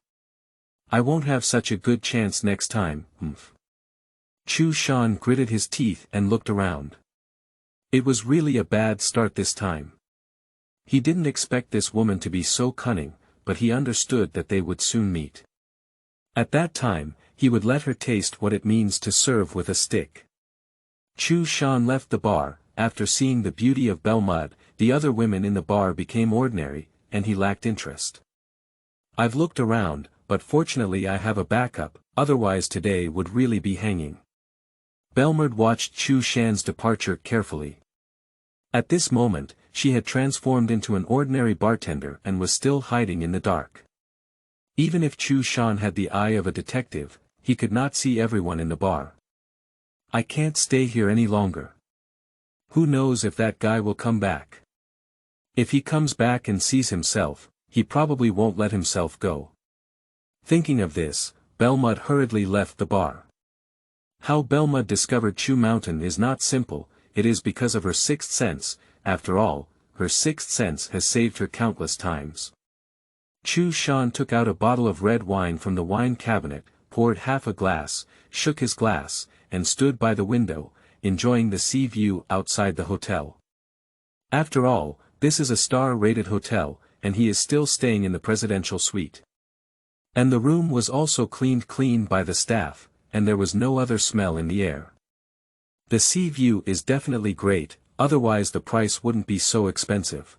I won't have such a good chance next time, Chu Shan gritted his teeth and looked around. It was really a bad start this time. He didn't expect this woman to be so cunning, but he understood that they would soon meet. At that time, he would let her taste what it means to serve with a stick. Chu Shan left the bar. After seeing the beauty of Belmud, the other women in the bar became ordinary, and he lacked interest. I've looked around, but fortunately I have a backup, otherwise today would really be hanging. Belmud watched Chu Shan's departure carefully. At this moment, she had transformed into an ordinary bartender and was still hiding in the dark. Even if Chu Shan had the eye of a detective, he could not see everyone in the bar. I can't stay here any longer. Who knows if that guy will come back? If he comes back and sees himself, he probably won't let himself go. Thinking of this, Belmud hurriedly left the bar. How Belmud discovered Chu Mountain is not simple, it is because of her sixth sense. After all, her sixth sense has saved her countless times. Chu Shan took out a bottle of red wine from the wine cabinet, poured half a glass, shook his glass, and stood by the window, enjoying the sea view outside the hotel. After all, this is a star-rated hotel, and he is still staying in the presidential suite. And the room was also cleaned clean by the staff, and there was no other smell in the air. The sea view is definitely great, otherwise the price wouldn't be so expensive.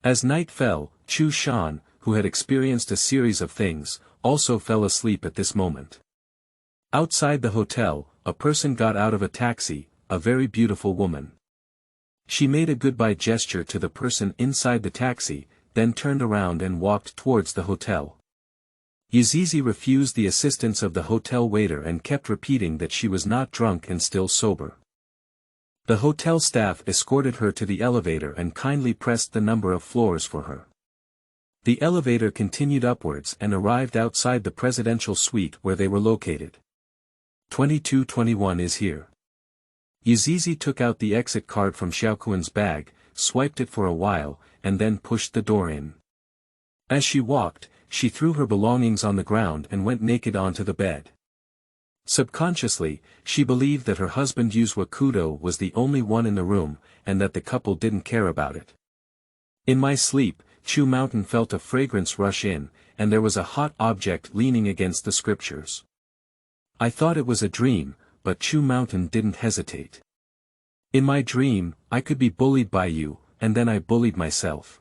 As night fell, Chu Shan, who had experienced a series of things, also fell asleep at this moment. Outside the hotel, a person got out of a taxi, a very beautiful woman. She made a goodbye gesture to the person inside the taxi, then turned around and walked towards the hotel. Youxizi refused the assistance of the hotel waiter and kept repeating that she was not drunk and still sober. The hotel staff escorted her to the elevator and kindly pressed the number of floors for her. The elevator continued upwards and arrived outside the presidential suite where they were located. 2221 is here. Youxizi took out the exit card from Xiaoquan's bag, swiped it for a while, and then pushed the door in. As she walked, she threw her belongings on the ground and went naked onto the bed. Subconsciously, she believed that her husband Kudo was the only one in the room, and that the couple didn't care about it. In my sleep, Chu Mountain felt a fragrance rush in, and there was a hot object leaning against the scriptures. I thought it was a dream, but Chu Mountain didn't hesitate. In my dream, I could be bullied by you, and then I bullied myself.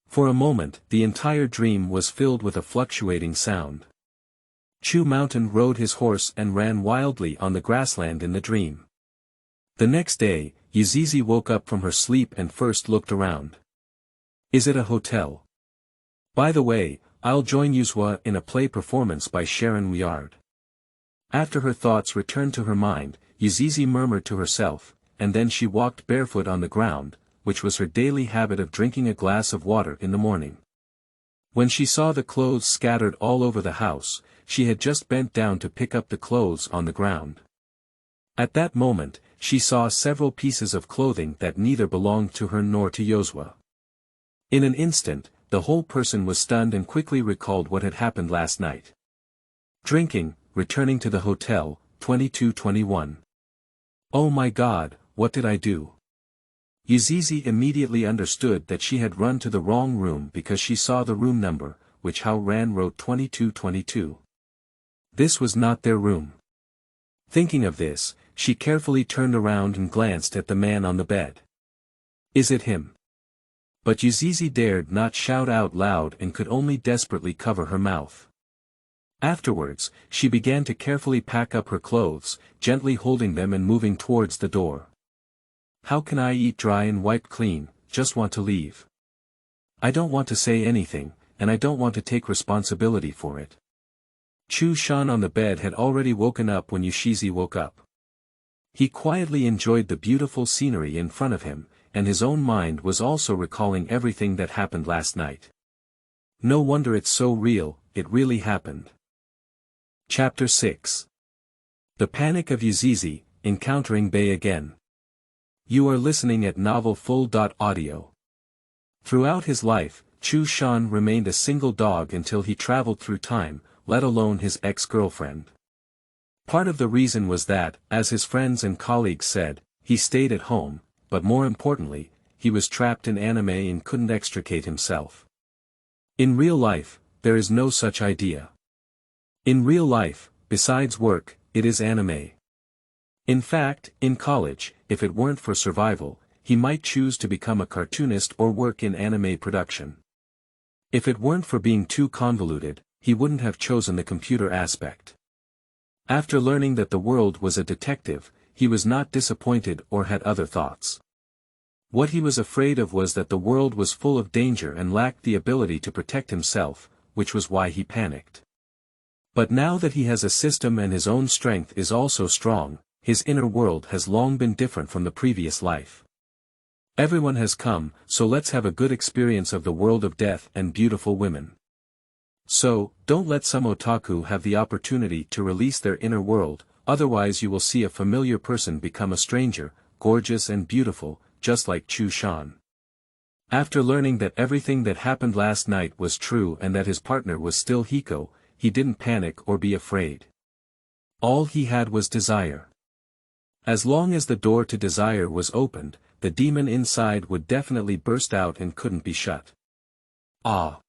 For a moment, the entire dream was filled with a fluctuating sound. Chu Mountain rode his horse and ran wildly on the grassland in the dream. The next day, Youxizi woke up from her sleep and first looked around. Is it a hotel? By the way, I'll join Youxizi in a play performance by Winyad. After her thoughts returned to her mind, Youxizi murmured to herself, and then she walked barefoot on the ground, which was her daily habit of drinking a glass of water in the morning. When she saw the clothes scattered all over the house, she had just bent down to pick up the clothes on the ground. At that moment, she saw several pieces of clothing that neither belonged to her nor to Youxizi. In an instant, the whole person was stunned and quickly recalled what had happened last night. Drinking, returning to the hotel, 2221. Oh my God, what did I do? Youxizi immediately understood that she had run to the wrong room because she saw the room number, which Hao Ran wrote 2222. This was not their room. Thinking of this, she carefully turned around and glanced at the man on the bed. Is it him? But Youxizi dared not shout out loud and could only desperately cover her mouth. Afterwards, she began to carefully pack up her clothes, gently holding them and moving towards the door. How can I eat dry and wipe clean, just want to leave. I don't want to say anything, and I don't want to take responsibility for it. Chu Shan on the bed had already woken up when Youxizi woke up. He quietly enjoyed the beautiful scenery in front of him, and his own mind was also recalling everything that happened last night. No wonder it's so real, it really happened. Chapter 6. The Panic of Youxizi, Encountering Bei again. You are listening at novelfull.audio. Throughout his life, Chu Shan remained a single dog until he traveled through time, let alone his ex-girlfriend. Part of the reason was that, as his friends and colleagues said, he stayed at home, but more importantly, he was trapped in anime and couldn't extricate himself. In real life, there is no such idea. In real life, besides work, it is anime. In fact, in college, if it weren't for survival, he might choose to become a cartoonist or work in anime production. If it weren't for being too convoluted, he wouldn't have chosen the computer aspect. After learning that the world was a detective, he was not disappointed or had other thoughts. What he was afraid of was that the world was full of danger and lacked the ability to protect himself, which was why he panicked. But now that he has a system and his own strength is also strong, his inner world has long been different from the previous life. Everyone has come, so let's have a good experience of the world of death and beautiful women. So, don't let some otaku have the opportunity to release their inner world, otherwise you will see a familiar person become a stranger, gorgeous and beautiful, just like Chu Shan. After learning that everything that happened last night was true and that his partner was still Hiko, he didn't panic or be afraid. All he had was desire. As long as the door to desire was opened, the demon inside would definitely burst out and couldn't be shut. Ah!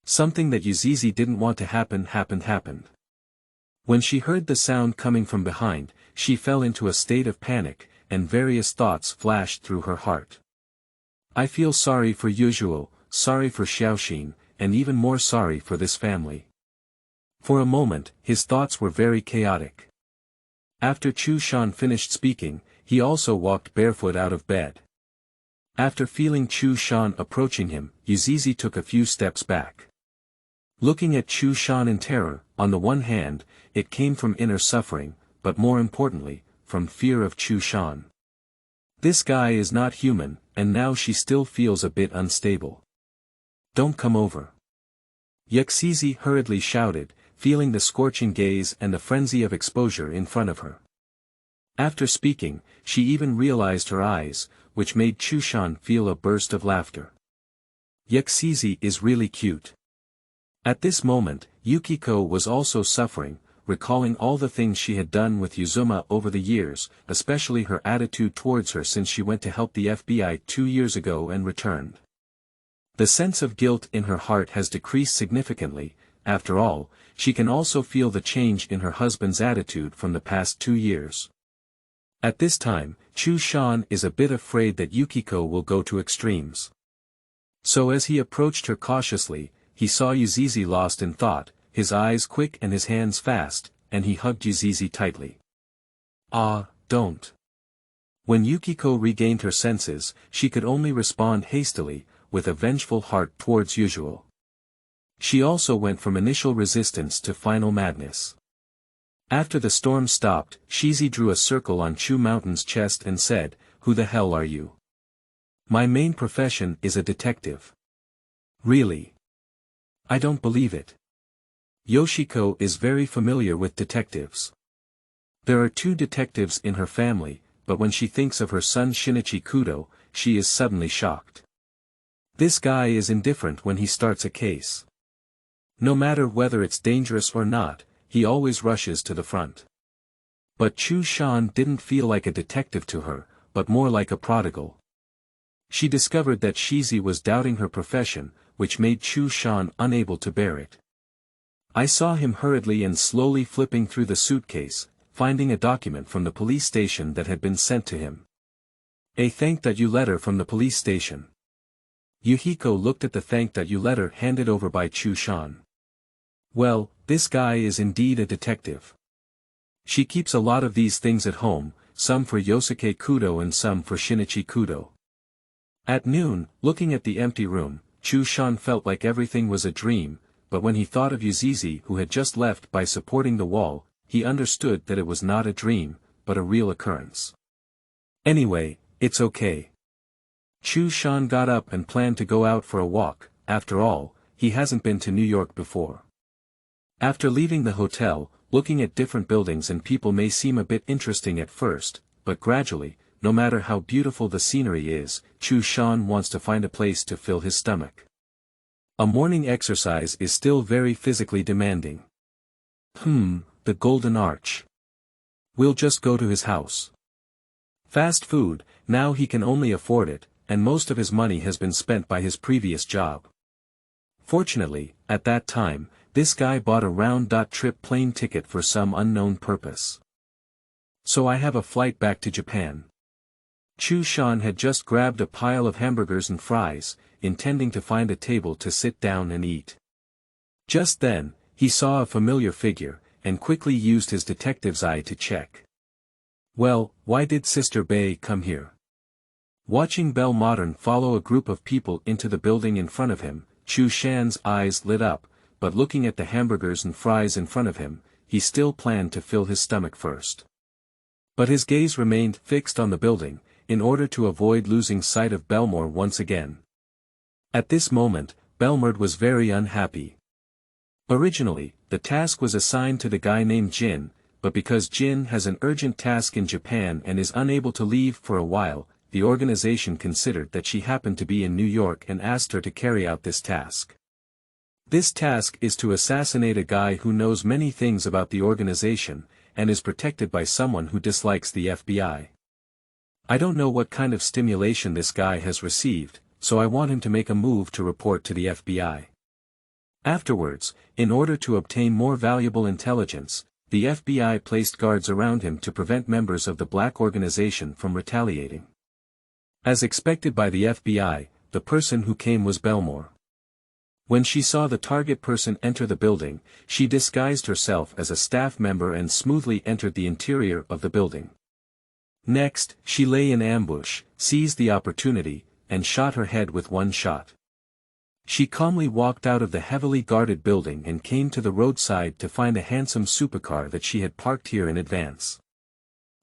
Something that Youxizi didn't want to happen happened. When she heard the sound coming from behind, she fell into a state of panic, and various thoughts flashed through her heart. I feel sorry for Youxizi, sorry for Xiaoxin, and even more sorry for this family. For a moment, his thoughts were very chaotic. After Chu Shan finished speaking, he also walked barefoot out of bed. After feeling Chu Shan approaching him, Youxizi took a few steps back. Looking at Chu Shan in terror, on the one hand, it came from inner suffering, but more importantly, from fear of Chu Shan. This guy is not human, and now she still feels a bit unstable. Don't come over. Youxizi hurriedly shouted, feeling the scorching gaze and the frenzy of exposure in front of her. After speaking, she even realized her eyes, which made Chu Shan feel a burst of laughter. Youxizi is really cute. At this moment, Yukiko was also suffering, recalling all the things she had done with Yuzuma over the years, especially her attitude towards her since she went to help the FBI 2 years ago and returned. The sense of guilt in her heart has decreased significantly. After all, she can also feel the change in her husband's attitude from the past 2 years. At this time, Chu Shan is a bit afraid that Yukiko will go to extremes. So as he approached her cautiously, he saw Youxizi lost in thought, his eyes quick and his hands fast, and he hugged Youxizi tightly. Ah, don't. When Yukiko regained her senses, she could only respond hastily, with a vengeful heart towards Youxizi. She also went from initial resistance to final madness. After the storm stopped, Xizi drew a circle on Chu Mountain's chest and said, "Who the hell are you?" "My main profession is a detective." "Really? I don't believe it." Yoshiko is very familiar with detectives. There are 2 detectives in her family, but when she thinks of her son Shinichi Kudo, she is suddenly shocked. This guy is indifferent when he starts a case. No matter whether it's dangerous or not, he always rushes to the front. But Chu Shan didn't feel like a detective to her, but more like a prodigal. She discovered that Xizi was doubting her profession, which made Chu Shan unable to bear it. I saw him hurriedly and slowly flipping through the suitcase, finding a document from the police station that had been sent to him. A thank you letter from the police station. Yuhiko looked at the thank you letter handed over by Chu Shan. Well, this guy is indeed a detective. She keeps a lot of these things at home, some for Yosuke Kudo and some for Shinichi Kudo. At noon, looking at the empty room, Chu Shan felt like everything was a dream, but when he thought of Youxizi who had just left by supporting the wall, he understood that it was not a dream, but a real occurrence. Anyway, it's okay. Chu Shan got up and planned to go out for a walk. After all, he hasn't been to New York before. After leaving the hotel, looking at different buildings and people may seem a bit interesting at first, but gradually, no matter how beautiful the scenery is, Chu Shan wants to find a place to fill his stomach. A morning exercise is still very physically demanding. The Golden Arch. We'll just go to his house. Fast food, now he can only afford it, and most of his money has been spent by his previous job. Fortunately, at that time, this guy bought a round-trip plane ticket for some unknown purpose. So I have a flight back to Japan. Chu Shan had just grabbed a pile of hamburgers and fries, intending to find a table to sit down and eat. Just then, he saw a familiar figure, and quickly used his detective's eye to check. Well, why did Sister Bei come here? Watching Belmud follow a group of people into the building in front of him, Chu Shan's eyes lit up, but looking at the hamburgers and fries in front of him, he still planned to fill his stomach first. But his gaze remained fixed on the building, in order to avoid losing sight of Belmud once again. At this moment, Belmud was very unhappy. Originally, the task was assigned to the guy named Jin, but because Jin has an urgent task in Japan and is unable to leave for a while, the organization considered that she happened to be in New York and asked her to carry out this task. This task is to assassinate a guy who knows many things about the organization, and is protected by someone who dislikes the FBI. I don't know what kind of stimulation this guy has received, so I want him to make a move to report to the FBI. Afterwards, in order to obtain more valuable intelligence, the FBI placed guards around him to prevent members of the black organization from retaliating. As expected by the FBI, the person who came was Belmud. When she saw the target person enter the building, she disguised herself as a staff member and smoothly entered the interior of the building. Next, she lay in ambush, seized the opportunity, and shot her head with one shot. She calmly walked out of the heavily guarded building and came to the roadside to find a handsome supercar that she had parked here in advance.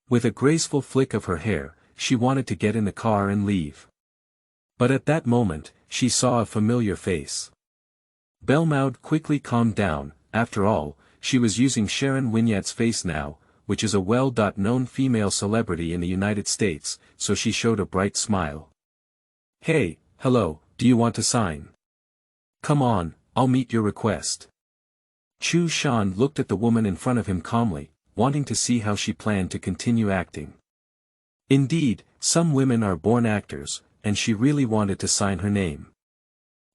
With a graceful flick of her hair, she wanted to get in the car and leave. But at that moment, she saw a familiar face. Belmud quickly calmed down. After all, she was using Winyad's face now, which is a well-known female celebrity in the United States, so she showed a bright smile. Hey, hello, do you want to sign? Come on, I'll meet your request. Chu Shan looked at the woman in front of him calmly, wanting to see how she planned to continue acting. Indeed, some women are born actors, and she really wanted to sign her name.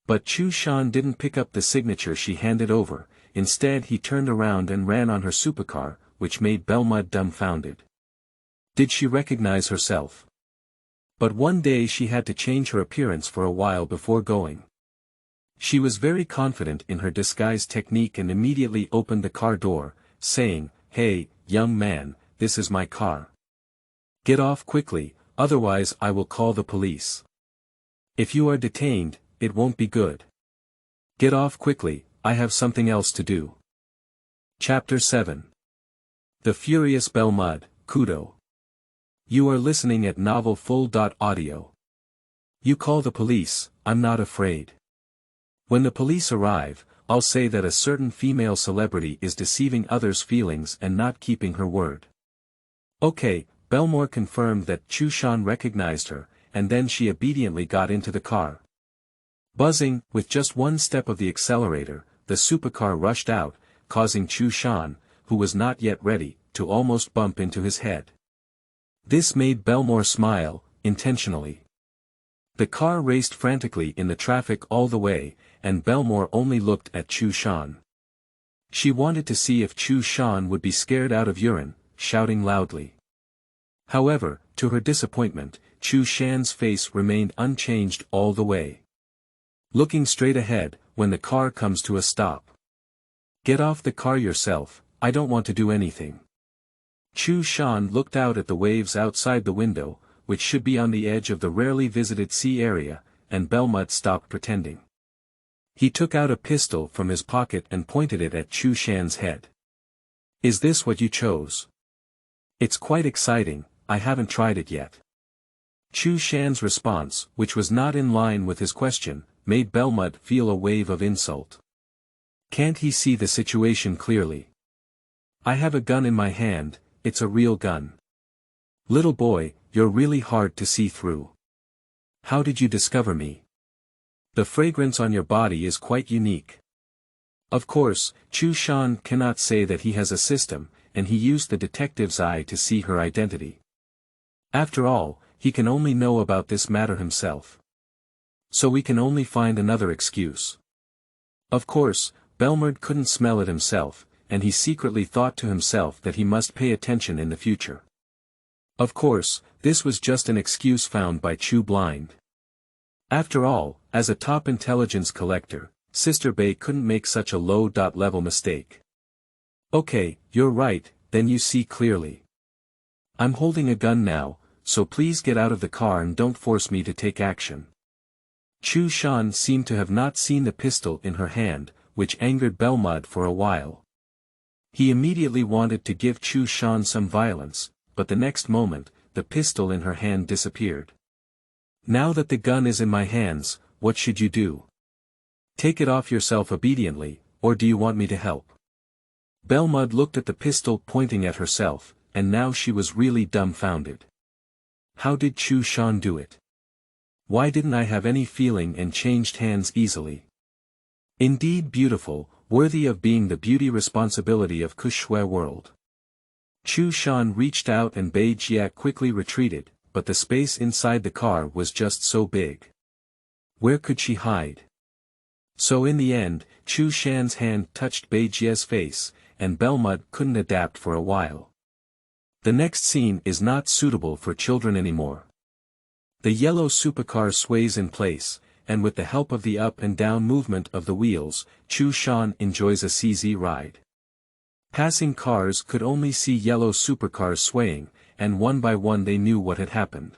But Chu Shan didn't pick up the signature she handed over. Instead he turned around and ran on her supercar, which made Belmud dumbfounded. Did she recognize herself? But one day she had to change her appearance for a while before going. She was very confident in her disguise technique and immediately opened the car door, saying, "Hey, young man, this is my car. Get off quickly, otherwise I will call the police. If you are detained, it won't be good. Get off quickly, I have something else to do." Chapter 7. The Furious Belmud, Kudo. You are listening at novelfull.audio. You call the police, I'm not afraid. When the police arrive, I'll say that a certain female celebrity is deceiving others' feelings and not keeping her word. Okay, Belmud confirmed that Chu Shan recognized her, and then she obediently got into the car. Buzzing, with just one step of the accelerator, the supercar rushed out, causing Chu Shan, who was not yet ready, to almost bump into his head. This made Belmud smile, intentionally. The car raced frantically in the traffic all the way, and Belmud only looked at Chu Shan. She wanted to see if Chu Shan would be scared out of urine, shouting loudly. However, to her disappointment, Chu Shan's face remained unchanged all the way. Looking straight ahead, when the car comes to a stop. Get off the car yourself, I don't want to do anything. Chu Shan looked out at the waves outside the window, which should be on the edge of the rarely visited sea area, and Belmud stopped pretending. He took out a pistol from his pocket and pointed it at Chu Shan's head. "Is this what you chose? It's quite exciting, I haven't tried it yet." Chu Shan's response, which was not in line with his question, made Belmud feel a wave of insult. Can't he see the situation clearly? "I have a gun in my hand, it's a real gun. Little boy, you're really hard to see through. How did you discover me? The fragrance on your body is quite unique." Of course, Chu Shan cannot say that he has a system, and he used the detective's eye to see her identity. After all, he can only know about this matter himself. So we can only find another excuse. Of course, Belmud couldn't smell it himself, and he secretly thought to himself that he must pay attention in the future. Of course, this was just an excuse found by Chu Blind. After all, as a top intelligence collector, Sister Bei couldn't make such a low-level mistake. "Okay, you're right, then you see clearly. I'm holding a gun now, so please get out of the car and don't force me to take action." Chu Shan seemed to have not seen the pistol in her hand, which angered Belmud for a while. He immediately wanted to give Chu Shan some violence, but the next moment, the pistol in her hand disappeared. "Now that the gun is in my hands, what should you do? Take it off yourself obediently, or do you want me to help?" Belmud looked at the pistol pointing at herself, and now she was really dumbfounded. How did Chu Shan do it? Why didn't I have any feeling and changed hands easily? Indeed beautiful, worthy of being the beauty responsibility of Xue World. Chu Shan reached out and Bei Jia quickly retreated, but the space inside the car was just so big. Where could she hide? So in the end, Chu Shan's hand touched Bei Jia's face, and Belmud couldn't adapt for a while. The next scene is not suitable for children anymore. The yellow supercar sways in place, and with the help of the up and down movement of the wheels, Chu Shan enjoys a Xizi ride. Passing cars could only see yellow supercars swaying, and one by one they knew what had happened.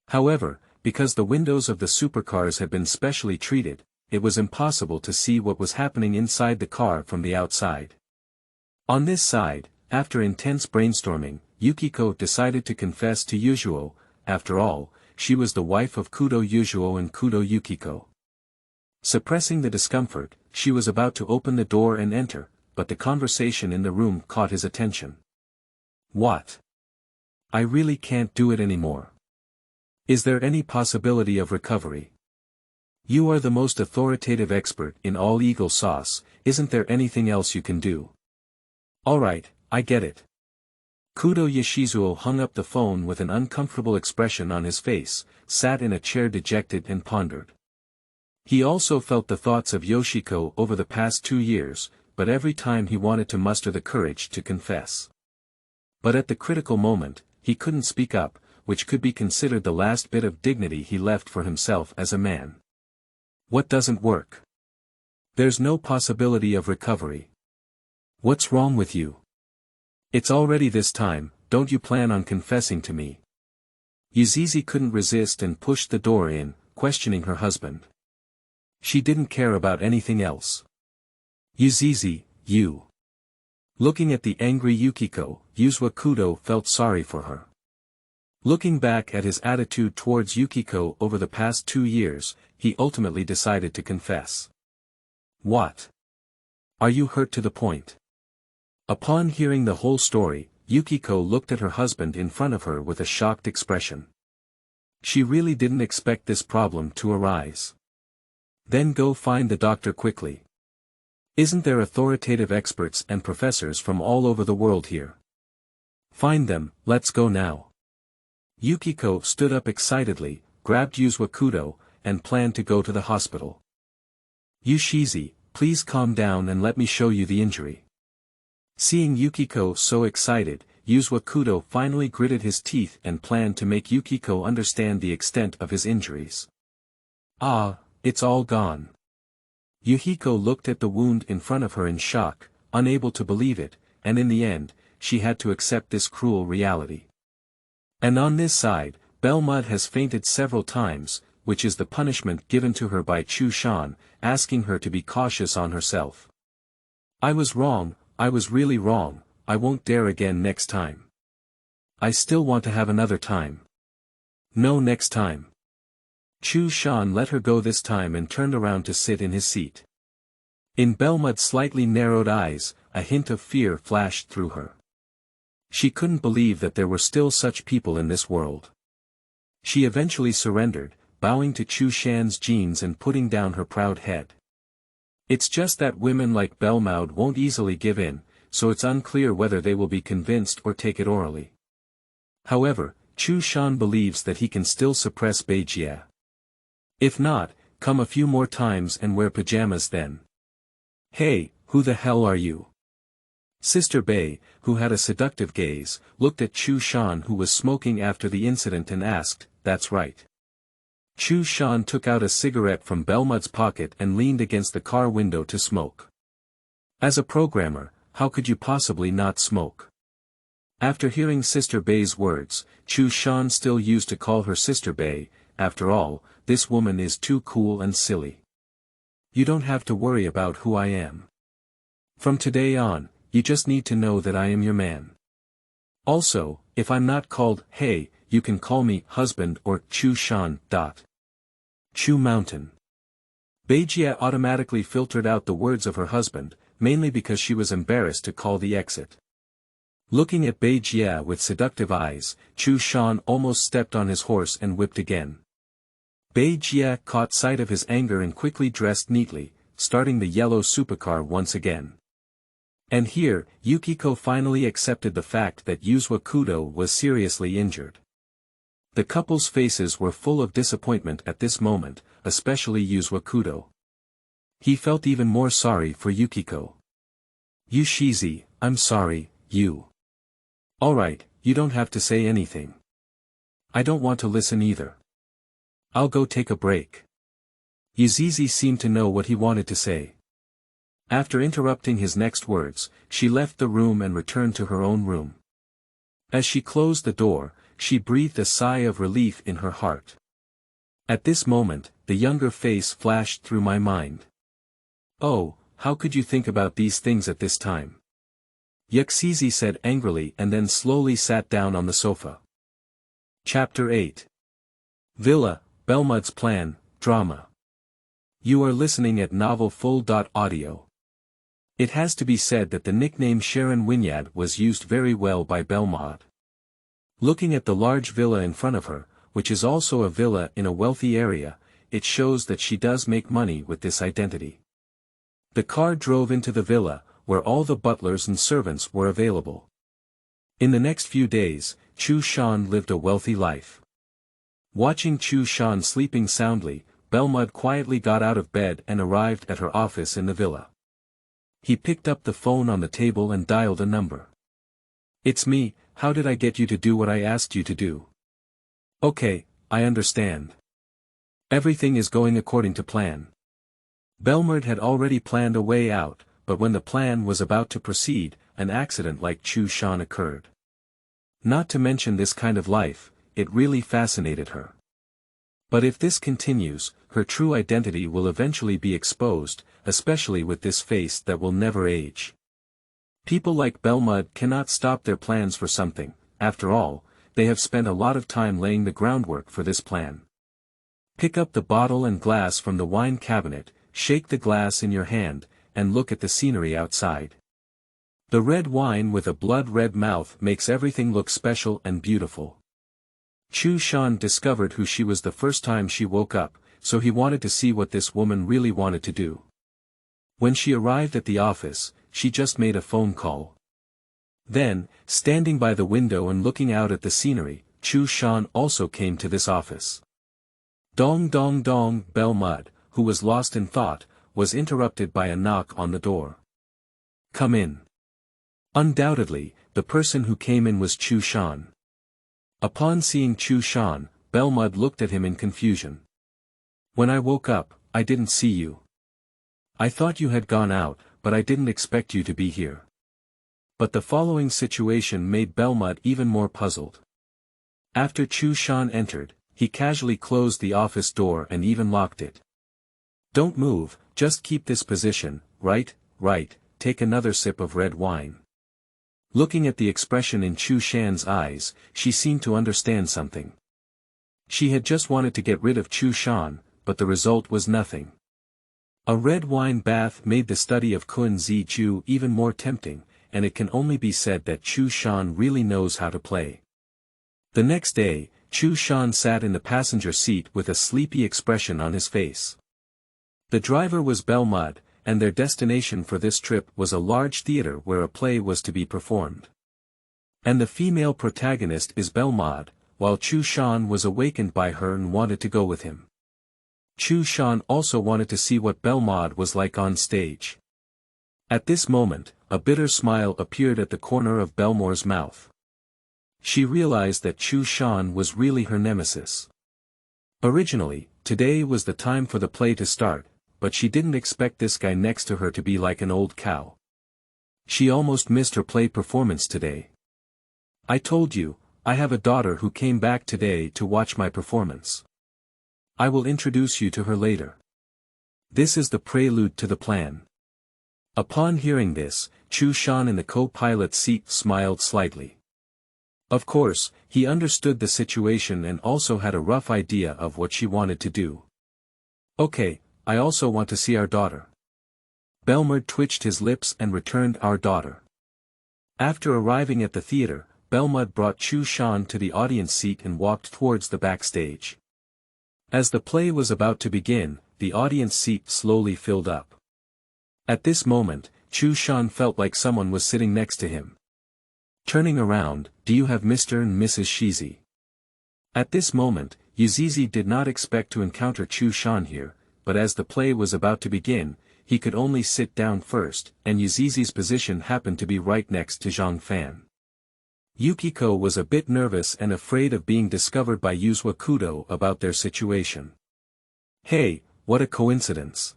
However, because the windows of the supercars had been specially treated, it was impossible to see what was happening inside the car from the outside. On this side, after intense brainstorming, Yukiko decided to confess to Yuzhuo. After all, she was the wife of Kudo Yuzhuo and Kudo Yukiko. Suppressing the discomfort, she was about to open the door and enter, but the conversation in the room caught his attention. "What? I really can't do it anymore. Is there any possibility of recovery? You are the most authoritative expert in all eagle sauce, isn't there anything else you can do?" "Alright, I get it." Kudo Yoshizuo hung up the phone with an uncomfortable expression on his face, sat in a chair dejected and pondered. He also felt the thoughts of Yoshiko over the past 2 years, but every time he wanted to muster the courage to confess. But at the critical moment, he couldn't speak up, which could be considered the last bit of dignity he left for himself as a man. "What doesn't work? There's no possibility of recovery. What's wrong with you? It's already this time, don't you plan on confessing to me?" Youxizi couldn't resist and pushed the door in, questioning her husband. She didn't care about anything else. "Youxizi, you." Looking at the angry Yukiko, Yuzhuo Kudo felt sorry for her. Looking back at his attitude towards Yukiko over the past 2 years, he ultimately decided to confess. "What? Are you hurt to the point?" Upon hearing the whole story, Yukiko looked at her husband in front of her with a shocked expression. She really didn't expect this problem to arise. "Then go find the doctor quickly. Isn't there authoritative experts and professors from all over the world here? Find them, let's go now." Yukiko stood up excitedly, grabbed Yuzhuo Kudo, and planned to go to the hospital. "Youxizi, please calm down and let me show you the injury." Seeing Yukiko so excited, Yuzhuo Kudo finally gritted his teeth and planned to make Yukiko understand the extent of his injuries. "Ah, it's all gone." Yukiko looked at the wound in front of her in shock, unable to believe it, and in the end, she had to accept this cruel reality. And on this side, Belmud has fainted several times, which is the punishment given to her by Chu Shan, asking her to be cautious on herself. I was wrong, I was really wrong, I won't dare again next time. I still want to have another time. No next time. Chu Shan let her go this time and turned around to sit in his seat. In Belmud's slightly narrowed eyes, a hint of fear flashed through her. She couldn't believe that there were still such people in this world. She eventually surrendered, bowing to Chu Shan's genes and putting down her proud head. It's just that women like Belmud won't easily give in, so it's unclear whether they will be convinced or take it orally. However, Chu Shan believes that he can still suppress Beijie. If not, come a few more times and wear pajamas then. Hey, who the hell are you? Sister Bei, who had a seductive gaze, looked at Chu Shan who was smoking after the incident and asked, "That's right." Chu Shan took out a cigarette from Belmud's pocket and leaned against the car window to smoke. As a programmer, how could you possibly not smoke? After hearing Sister Bei's words, Chu Shan still used to call her Sister Bei. After all, this woman is too cool and silly. You don't have to worry about who I am. From today on, you just need to know that I am your man. Also, if I'm not called, hey, you can call me husband or Chu Shan. Chu Mountain. Beijie automatically filtered out the words of her husband, mainly because she was embarrassed to call the exit. Looking at Beijie with seductive eyes, Chu Shan almost stepped on his horse and whipped again. Beijie caught sight of his anger and quickly dressed neatly, starting the yellow supercar once again. And here, Yukiko finally accepted the fact that Xue Kudo was seriously injured. The couple's faces were full of disappointment at this moment, especially Xue Kudo. He felt even more sorry for Yukiko. Youxizi, I'm sorry, you. Alright, you don't have to say anything. I don't want to listen either. I'll go take a break. Youxizi seemed to know what he wanted to say. After interrupting his next words, she left the room and returned to her own room. As she closed the door, she breathed a sigh of relief in her heart. At this moment, the younger face flashed through my mind. Oh, how could you think about these things at this time? Youxizi said angrily and then slowly sat down on the sofa. Chapter 8. Villa, Belmud's Plan, Drama. You are listening at novelfull.audio. It has to be said that the nickname Sharon Winyad was used very well by Belmud. Looking at the large villa in front of her, which is also a villa in a wealthy area, it shows that she does make money with this identity. The car drove into the villa, where all the butlers and servants were available. In the next few days, Chu Shan lived a wealthy life. Watching Chu Shan sleeping soundly, Belmud quietly got out of bed and arrived at her office in the villa. He picked up the phone on the table and dialed a number. It's me, how did I get you to do what I asked you to do? Okay, I understand. Everything is going according to plan. Belmud had already planned a way out, but when the plan was about to proceed, an accident like Chu Shan occurred. Not to mention this kind of life, it really fascinated her. But if this continues, her true identity will eventually be exposed, especially with this face that will never age. People like Belmud cannot stop their plans for something. After all, they have spent a lot of time laying the groundwork for this plan. Pick up the bottle and glass from the wine cabinet, shake the glass in your hand, and look at the scenery outside. The red wine with a blood-red mouth makes everything look special and beautiful. Chu Shan discovered who she was the first time she woke up, so he wanted to see what this woman really wanted to do. When she arrived at the office, she just made a phone call. Then, standing by the window and looking out at the scenery, Chu Shan also came to this office. Dong dong dong. Belmud, who was lost in thought, was interrupted by a knock on the door. Come in. Undoubtedly, the person who came in was Chu Shan. Upon seeing Chu Shan, Belmud looked at him in confusion. When I woke up, I didn't see you. I thought you had gone out, but I didn't expect you to be here. But the following situation made Belmud even more puzzled. After Chu Shan entered, he casually closed the office door and even locked it. "Don't move, just keep this position, right, take another sip of red wine." Looking at the expression in Chu Shan's eyes, she seemed to understand something. She had just wanted to get rid of Chu Shan, but the result was nothing. A red wine bath made the study of Xizi even more tempting, and it can only be said that Chu Shan really knows how to play. The next day, Chu Shan sat in the passenger seat with a sleepy expression on his face. The driver was Belmud, and their destination for this trip was a large theater where a play was to be performed. And the female protagonist is Belmud, while Chu Shan was awakened by her and wanted to go with him. Chu Shan also wanted to see what Belmud was like on stage. At this moment, a bitter smile appeared at the corner of Belmore's mouth. She realized that Chu Shan was really her nemesis. Originally, today was the time for the play to start, but she didn't expect this guy next to her to be like an old cow. She almost missed her play performance today. "I told you, I have a daughter who came back today to watch my performance. I will introduce you to her later. This is the prelude to the plan." Upon hearing this, Chu Shan in the co-pilot seat smiled slightly. Of course, he understood the situation and also had a rough idea of what she wanted to do. "Okay, I also want to see our daughter." Belmud twitched his lips and returned "our daughter." After arriving at the theater, Belmud brought Chu Shan to the audience seat and walked towards the backstage. As the play was about to begin, the audience seat slowly filled up. At this moment, Chu Shan felt like someone was sitting next to him. Turning around, "Do you have Mr. and Mrs. Xizi?" At this moment, Youxizi did not expect to encounter Chu Shan here, but as the play was about to begin, he could only sit down first, and Youxizi's position happened to be right next to Zhang Fan. Yukiko was a bit nervous and afraid of being discovered by Kudo about their situation. "Hey, what a coincidence."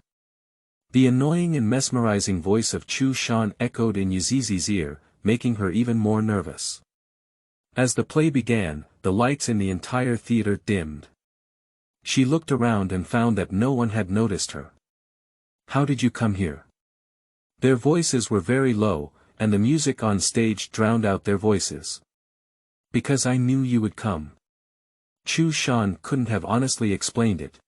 The annoying and mesmerizing voice of Chu Shan echoed in Youxizi's ear, making her even more nervous. As the play began, the lights in the entire theater dimmed. She looked around and found that no one had noticed her. "How did you come here?" Their voices were very low, and the music on stage drowned out their voices. "Because I knew you would come." Chu Shan couldn't have honestly explained it.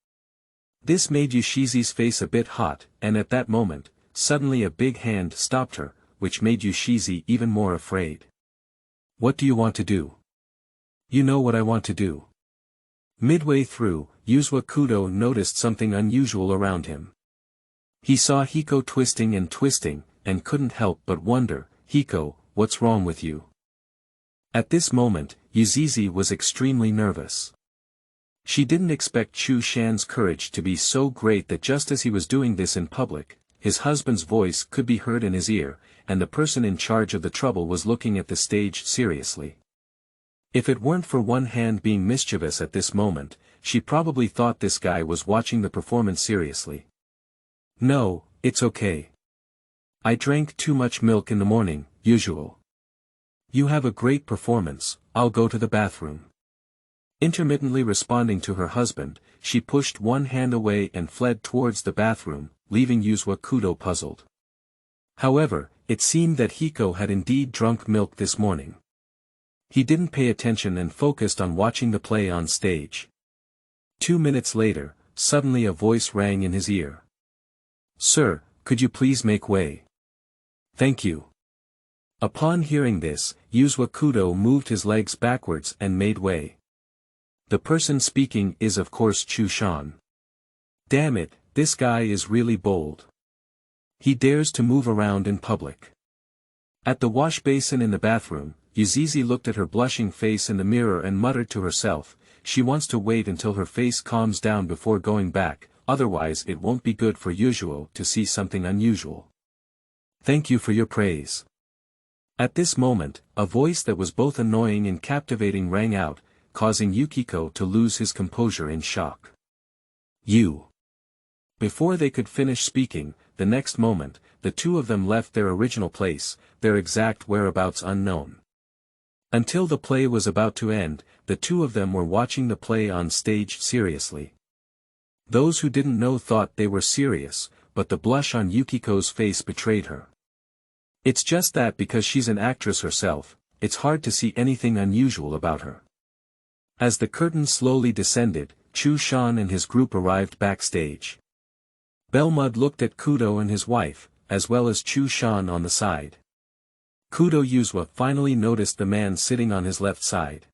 This made Youxizi's face a bit hot, and at that moment, suddenly a big hand stopped her, which made Youxizi even more afraid. "What do you want to do?" "You know what I want to do." Midway through, Kudo noticed something unusual around him. He saw Hiko twisting, and couldn't help but wonder, "Hiko, what's wrong with you?" At this moment, Youxizi was extremely nervous. She didn't expect Chu Shan's courage to be so great that just as he was doing this in public, his husband's voice could be heard in his ear, and the person in charge of the trouble was looking at the stage seriously. If it weren't for one hand being mischievous at this moment, she probably thought this guy was watching the performance seriously. "No, it's okay. I drank too much milk in the morning, usual." "You have a great performance, I'll go to the bathroom." Intermittently responding to her husband, she pushed one hand away and fled towards the bathroom, leaving Kudo puzzled. However, it seemed that Hiko had indeed drunk milk this morning. He didn't pay attention and focused on watching the play on stage. 2 minutes later, suddenly a voice rang in his ear. "Sir, could you please make way?" "Thank you." Upon hearing this, Kudo moved his legs backwards and made way. The person speaking is of course Chu Shan. Damn it, this guy is really bold. He dares to move around in public. At the wash basin in the bathroom, Youxizi looked at her blushing face in the mirror and muttered to herself, she wants to wait until her face calms down before going back, otherwise it won't be good for Yuzuo to see something unusual. "Thank you for your praise." At this moment, a voice that was both annoying and captivating rang out, causing Yukiko to lose his composure in shock. "You. Before they could finish speaking, the next moment, the two of them left their original place, their exact whereabouts unknown. Until the play was about to end, the two of them were watching the play on stage seriously. Those who didn't know thought they were serious, but the blush on Yukiko's face betrayed her. It's just that because she's an actress herself, it's hard to see anything unusual about her. As the curtain slowly descended, Chu Shan and his group arrived backstage. Belmud looked at Kudo and his wife, as well as Chu Shan on the side. Kudo Yuzwa finally noticed the man sitting on his left side.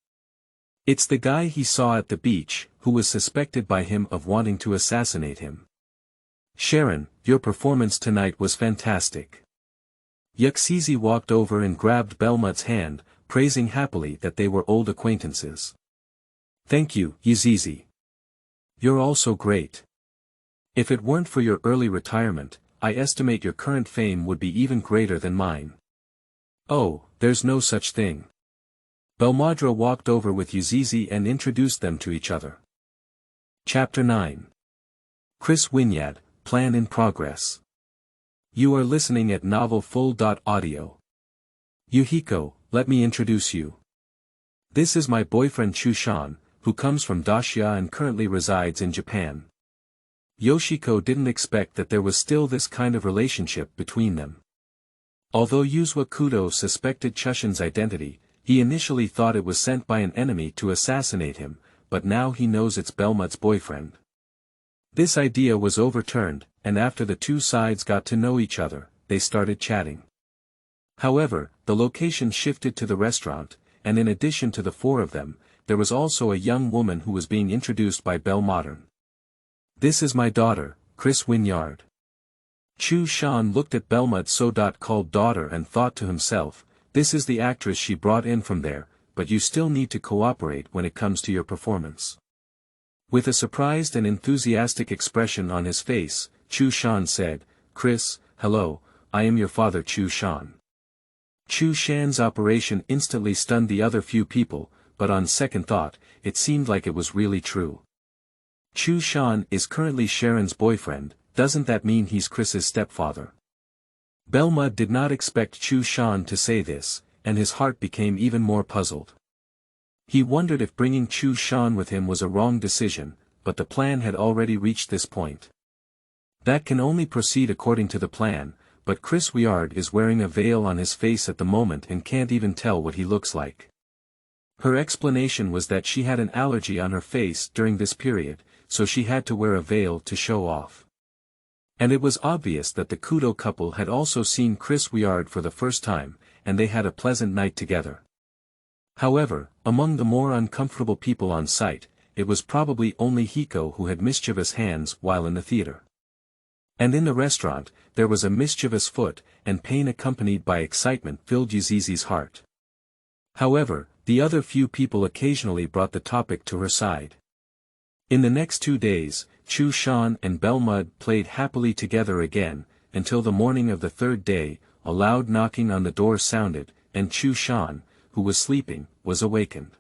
It's the guy he saw at the beach, who was suspected by him of wanting to assassinate him. Sharon, your performance tonight was fantastic. Youxizi walked over and grabbed Belmud's hand, praising happily that they were old acquaintances. Thank you, Youxizi. You're also great. If it weren't for your early retirement, I estimate your current fame would be even greater than mine. Oh, there's no such thing. Belmudra walked over with Youxizi and introduced them to each other. Chapter 9. Chris Winyad, Plan in Progress. You are listening at novelfull.audio. Yuhiko, let me introduce you. This is my boyfriend Chu Shan, who comes from Dacia and currently resides in Japan. Yoshiko didn't expect that there was still this kind of relationship between them. Although Yuzwa Kudo suspected Chu Shan's identity, he initially thought it was sent by an enemy to assassinate him, but now he knows it's Belmud's boyfriend. This idea was overturned, and after the two sides got to know each other, they started chatting. However, the location shifted to the restaurant, and in addition to the four of them, there was also a young woman who was being introduced by Belmud. This is my daughter, Chris Winyad. Chu Shan looked at Belmud so-called daughter and thought to himself, this is the actress she brought in from there, but you still need to cooperate when it comes to your performance. With a surprised and enthusiastic expression on his face, Chu Shan said, Chris, hello, I am your father Chu Shan. Chu Shan's operation instantly stunned the other few people, but on second thought, it seemed like it was really true. Chu Shan is currently Sharon's boyfriend, doesn't that mean he's Chris's stepfather? Belmud did not expect Chu Shan to say this, and his heart became even more puzzled. He wondered if bringing Chu Shan with him was a wrong decision, but the plan had already reached this point. That can only proceed according to the plan, but Chris Winyad is wearing a veil on his face at the moment and can't even tell what he looks like. Her explanation was that she had an allergy on her face during this period, so she had to wear a veil to show off. And it was obvious that the Kudo couple had also seen Chris Winyad for the first time, and they had a pleasant night together. However, among the more uncomfortable people on site, it was probably only Hiko who had mischievous hands while in the theater. And in the restaurant, there was a mischievous foot, and pain accompanied by excitement filled Youxizi's heart. However, the other few people occasionally brought the topic to her side. In the next 2 days, Chu Shan and Belmud played happily together again, until the morning of the third day, a loud knocking on the door sounded, and Chu Shan, who was sleeping, was awakened.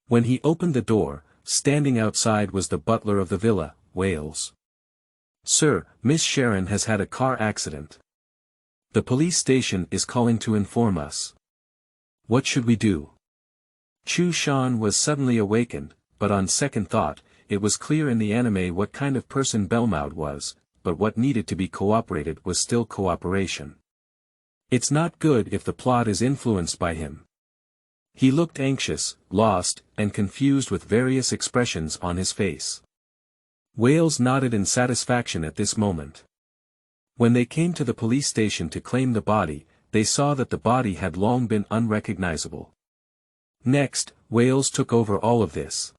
When he opened the door, standing outside was the butler of the villa, Wales. Sir, Miss Sharon has had a car accident. The police station is calling to inform us. What should we do? Chu Shan was suddenly awakened, but on second thought, it was clear in the anime what kind of person Belmud was, but what needed to be cooperated was still cooperation. It's not good if the plot is influenced by him. He looked anxious, lost, and confused with various expressions on his face. Wales nodded in satisfaction at this moment. When they came to the police station to claim the body, they saw that the body had long been unrecognizable. Next, Wales took over all of this.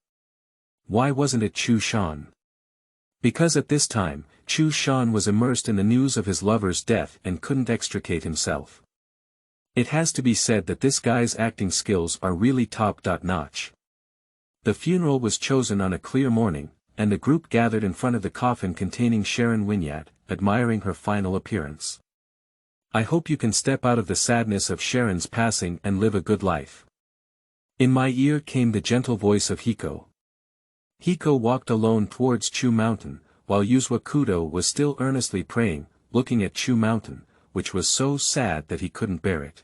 Why wasn't it Chu Shan? Because at this time, Chu Shan was immersed in the news of his lover's death and couldn't extricate himself. It has to be said that this guy's acting skills are really top-notch. The funeral was chosen on a clear morning, and the group gathered in front of the coffin containing Sharon Winyad, admiring her final appearance. I hope you can step out of the sadness of Sharon's passing and live a good life. In my ear came the gentle voice of Hiko. Hiko walked alone towards Chu Mountain, while Kudo was still earnestly praying, looking at Chu Mountain, which was so sad that he couldn't bear it.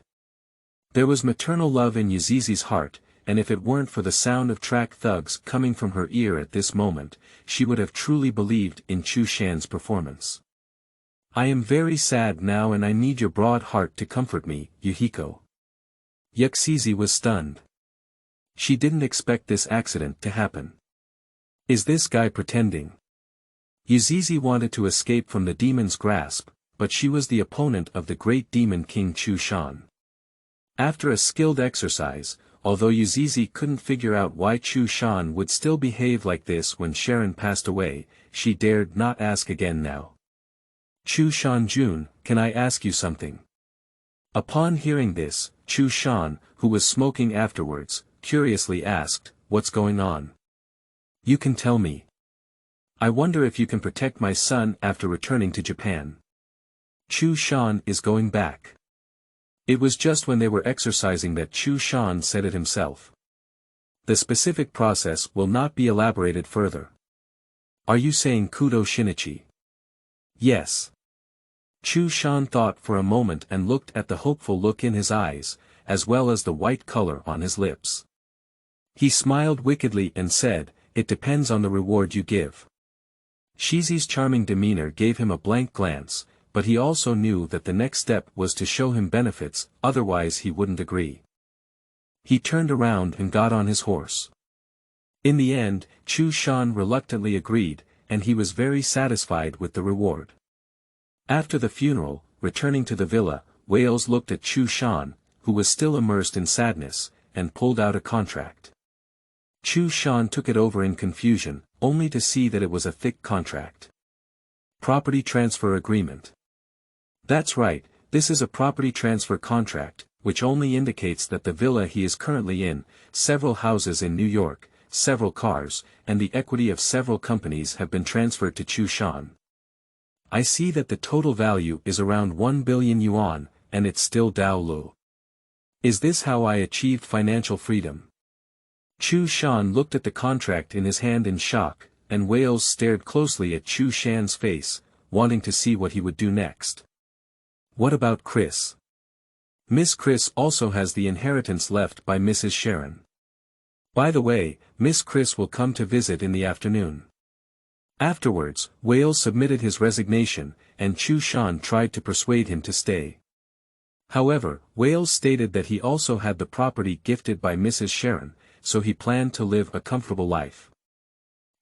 There was maternal love in Youxizi's heart, and if it weren't for the sound of track thugs coming from her ear at this moment, she would have truly believed in Chu Shan's performance. I am very sad now and I need your broad heart to comfort me, Yuhiko. Youxizi was stunned. She didn't expect this accident to happen. Is this guy pretending? Youxizi wanted to escape from the demon's grasp, but she was the opponent of the great demon king Chu Shan. After a skilled exercise, although Youxizi couldn't figure out why Chu Shan would still behave like this when Sharon passed away, she dared not ask again now. Chu Shan Jun, can I ask you something? Upon hearing this, Chu Shan, who was smoking afterwards, curiously asked, what's going on? You can tell me. I wonder if you can protect my son after returning to Japan. Chu Shan is going back. It was just when they were exercising that Chu Shan said it himself. The specific process will not be elaborated further. Are you saying Kudo Shinichi? Yes. Chu Shan thought for a moment and looked at the hopeful look in his eyes, as well as the white color on his lips. He smiled wickedly and said, it depends on the reward you give. Xizi's charming demeanor gave him a blank glance, but he also knew that the next step was to show him benefits, otherwise he wouldn't agree. He turned around and got on his horse. In the end, Chu Shan reluctantly agreed, and he was very satisfied with the reward. After the funeral, returning to the villa, Wales looked at Chu Shan, who was still immersed in sadness, and pulled out a contract. Chu Shan took it over in confusion, only to see that it was a thick contract. Property transfer agreement. That's right, this is a property transfer contract, which only indicates that the villa he is currently in, several houses in New York, several cars, and the equity of several companies have been transferred to Chu Shan. I see that the total value is around 1 billion yuan, and it's still Dao Lu. Is this how I achieved financial freedom? Chu Shan looked at the contract in his hand in shock, and Wales stared closely at Chu Shan's face, wanting to see what he would do next. What about Chris? Miss Chris also has the inheritance left by Mrs. Sharon. By the way, Miss Chris will come to visit in the afternoon. Afterwards, Wales submitted his resignation, and Chu Shan tried to persuade him to stay. However, Wales stated that he also had the property gifted by Mrs. Sharon, so he planned to live a comfortable life.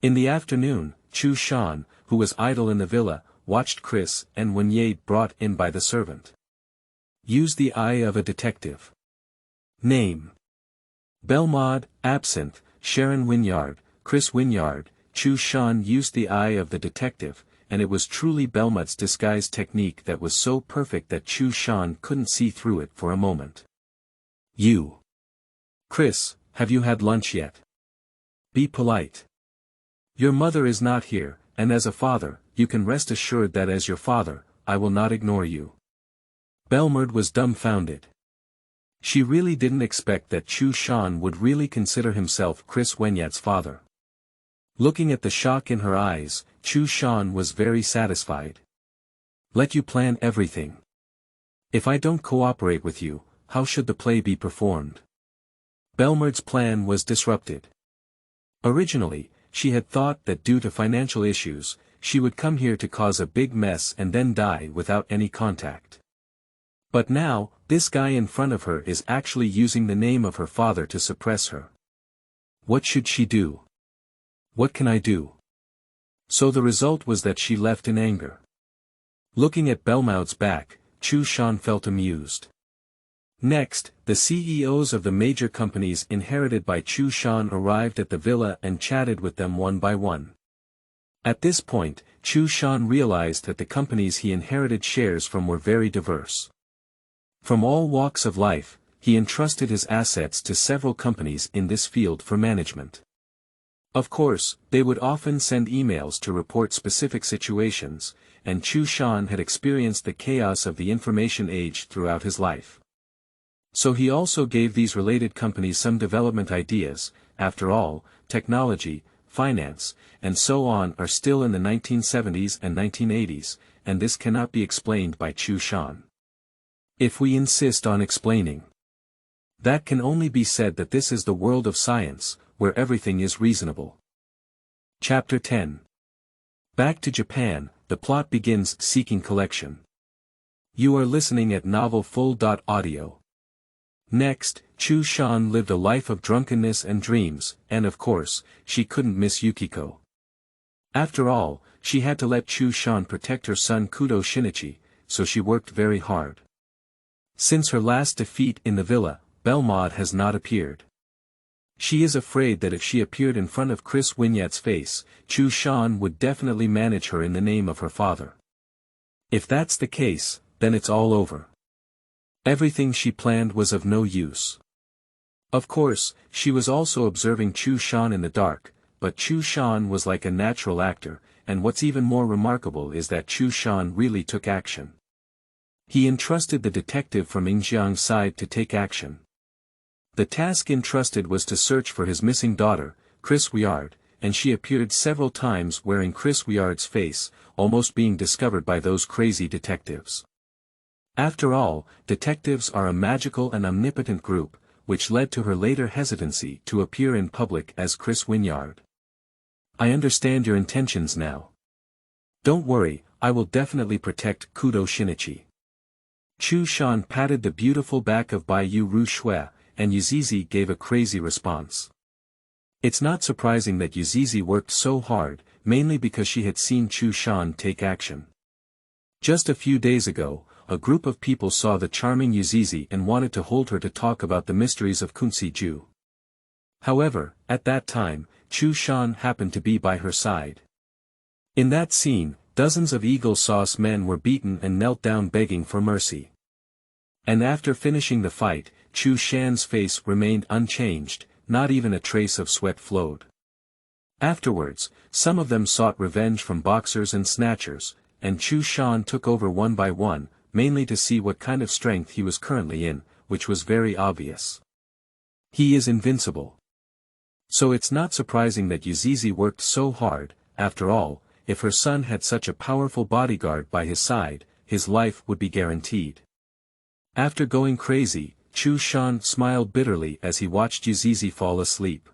In the afternoon, Chu Shan, who was idle in the villa, watched Chris and Winyad brought in by the servant. Use the eye of a detective. Name: Belmud, absent, Sharon Winyad, Chris Winyad. Chu Shan used the eye of the detective, and it was truly Belmud's disguise technique that was so perfect that Chu Shan couldn't see through it for a moment. You. Chris, have you had lunch yet? Be polite. Your mother is not here, and as a father, you can rest assured that as your father, I will not ignore you. Belmud was dumbfounded. She really didn't expect that Chu Shan would really consider himself Chris Winyad's father. Looking at the shock in her eyes, Chu Shan was very satisfied. Let you plan everything. If I don't cooperate with you, how should the play be performed? Belmud's plan was disrupted. Originally, she had thought that due to financial issues, she would come here to cause a big mess and then die without any contact. But now, this guy in front of her is actually using the name of her father to suppress her. What should she do? What can I do? So the result was that she left in anger. Looking at Belmud's back, Chu Shan felt amused. Next, the CEOs of the major companies inherited by Chu Shan arrived at the villa and chatted with them one by one. At this point, Chu Shan realized that the companies he inherited shares from were very diverse. From all walks of life, he entrusted his assets to several companies in this field for management. Of course, they would often send emails to report specific situations, and Chu Shan had experienced the chaos of the information age throughout his life. So he also gave these related companies some development ideas. After all, technology, finance, and so on are still in the 1970s and 1980s, and this cannot be explained by Chu Shan. If we insist on explaining, that can only be said that this is the world of science, where everything is reasonable. Chapter 10. Back to Japan, the plot begins seeking collection. You are listening at novelfull.audio. Next, Chu Shan lived a life of drunkenness and dreams, and of course, she couldn't miss Yukiko. After all, she had to let Chu Shan protect her son Kudo Shinichi, so she worked very hard. Since her last defeat in the villa, Belmud has not appeared. She is afraid that if she appeared in front of Chris Winyad's face, Chu Shan would definitely manage her in the name of her father. If that's the case, then it's all over. Everything she planned was of no use. Of course, she was also observing Chu Shan in the dark, but Chu Shan was like a natural actor, and what's even more remarkable is that Chu Shan really took action. He entrusted the detective from Yingjiang's side to take action. The task entrusted was to search for his missing daughter, Chris Winyad, and she appeared several times wearing Chris Winyad's face, almost being discovered by those crazy detectives. After all, detectives are a magical and omnipotent group, which led to her later hesitancy to appear in public as Chris Winyad. I understand your intentions now. Don't worry, I will definitely protect Kudo Shinichi. Chu Shan patted the beautiful back of Bai Yu Ru Xue, and Youxizi gave a crazy response. It's not surprising that Youxizi worked so hard, mainly because she had seen Chu Shan take action. Just a few days ago, a group of people saw the charming Youxizi and wanted to hold her to talk about the mysteries of Kunsi-ju. However, at that time, Chu Shan happened to be by her side. In that scene, dozens of Eagle Sauce men were beaten and knelt down begging for mercy. And after finishing the fight, Chu Shan's face remained unchanged, not even a trace of sweat flowed. Afterwards, some of them sought revenge from boxers and snatchers, and Chu Shan took over one by one, mainly to see what kind of strength he was currently in, which was very obvious. He is invincible. So it's not surprising that Youxizi worked so hard. After all, if her son had such a powerful bodyguard by his side, his life would be guaranteed. After going crazy, Chu Shan smiled bitterly as he watched Youxizi fall asleep.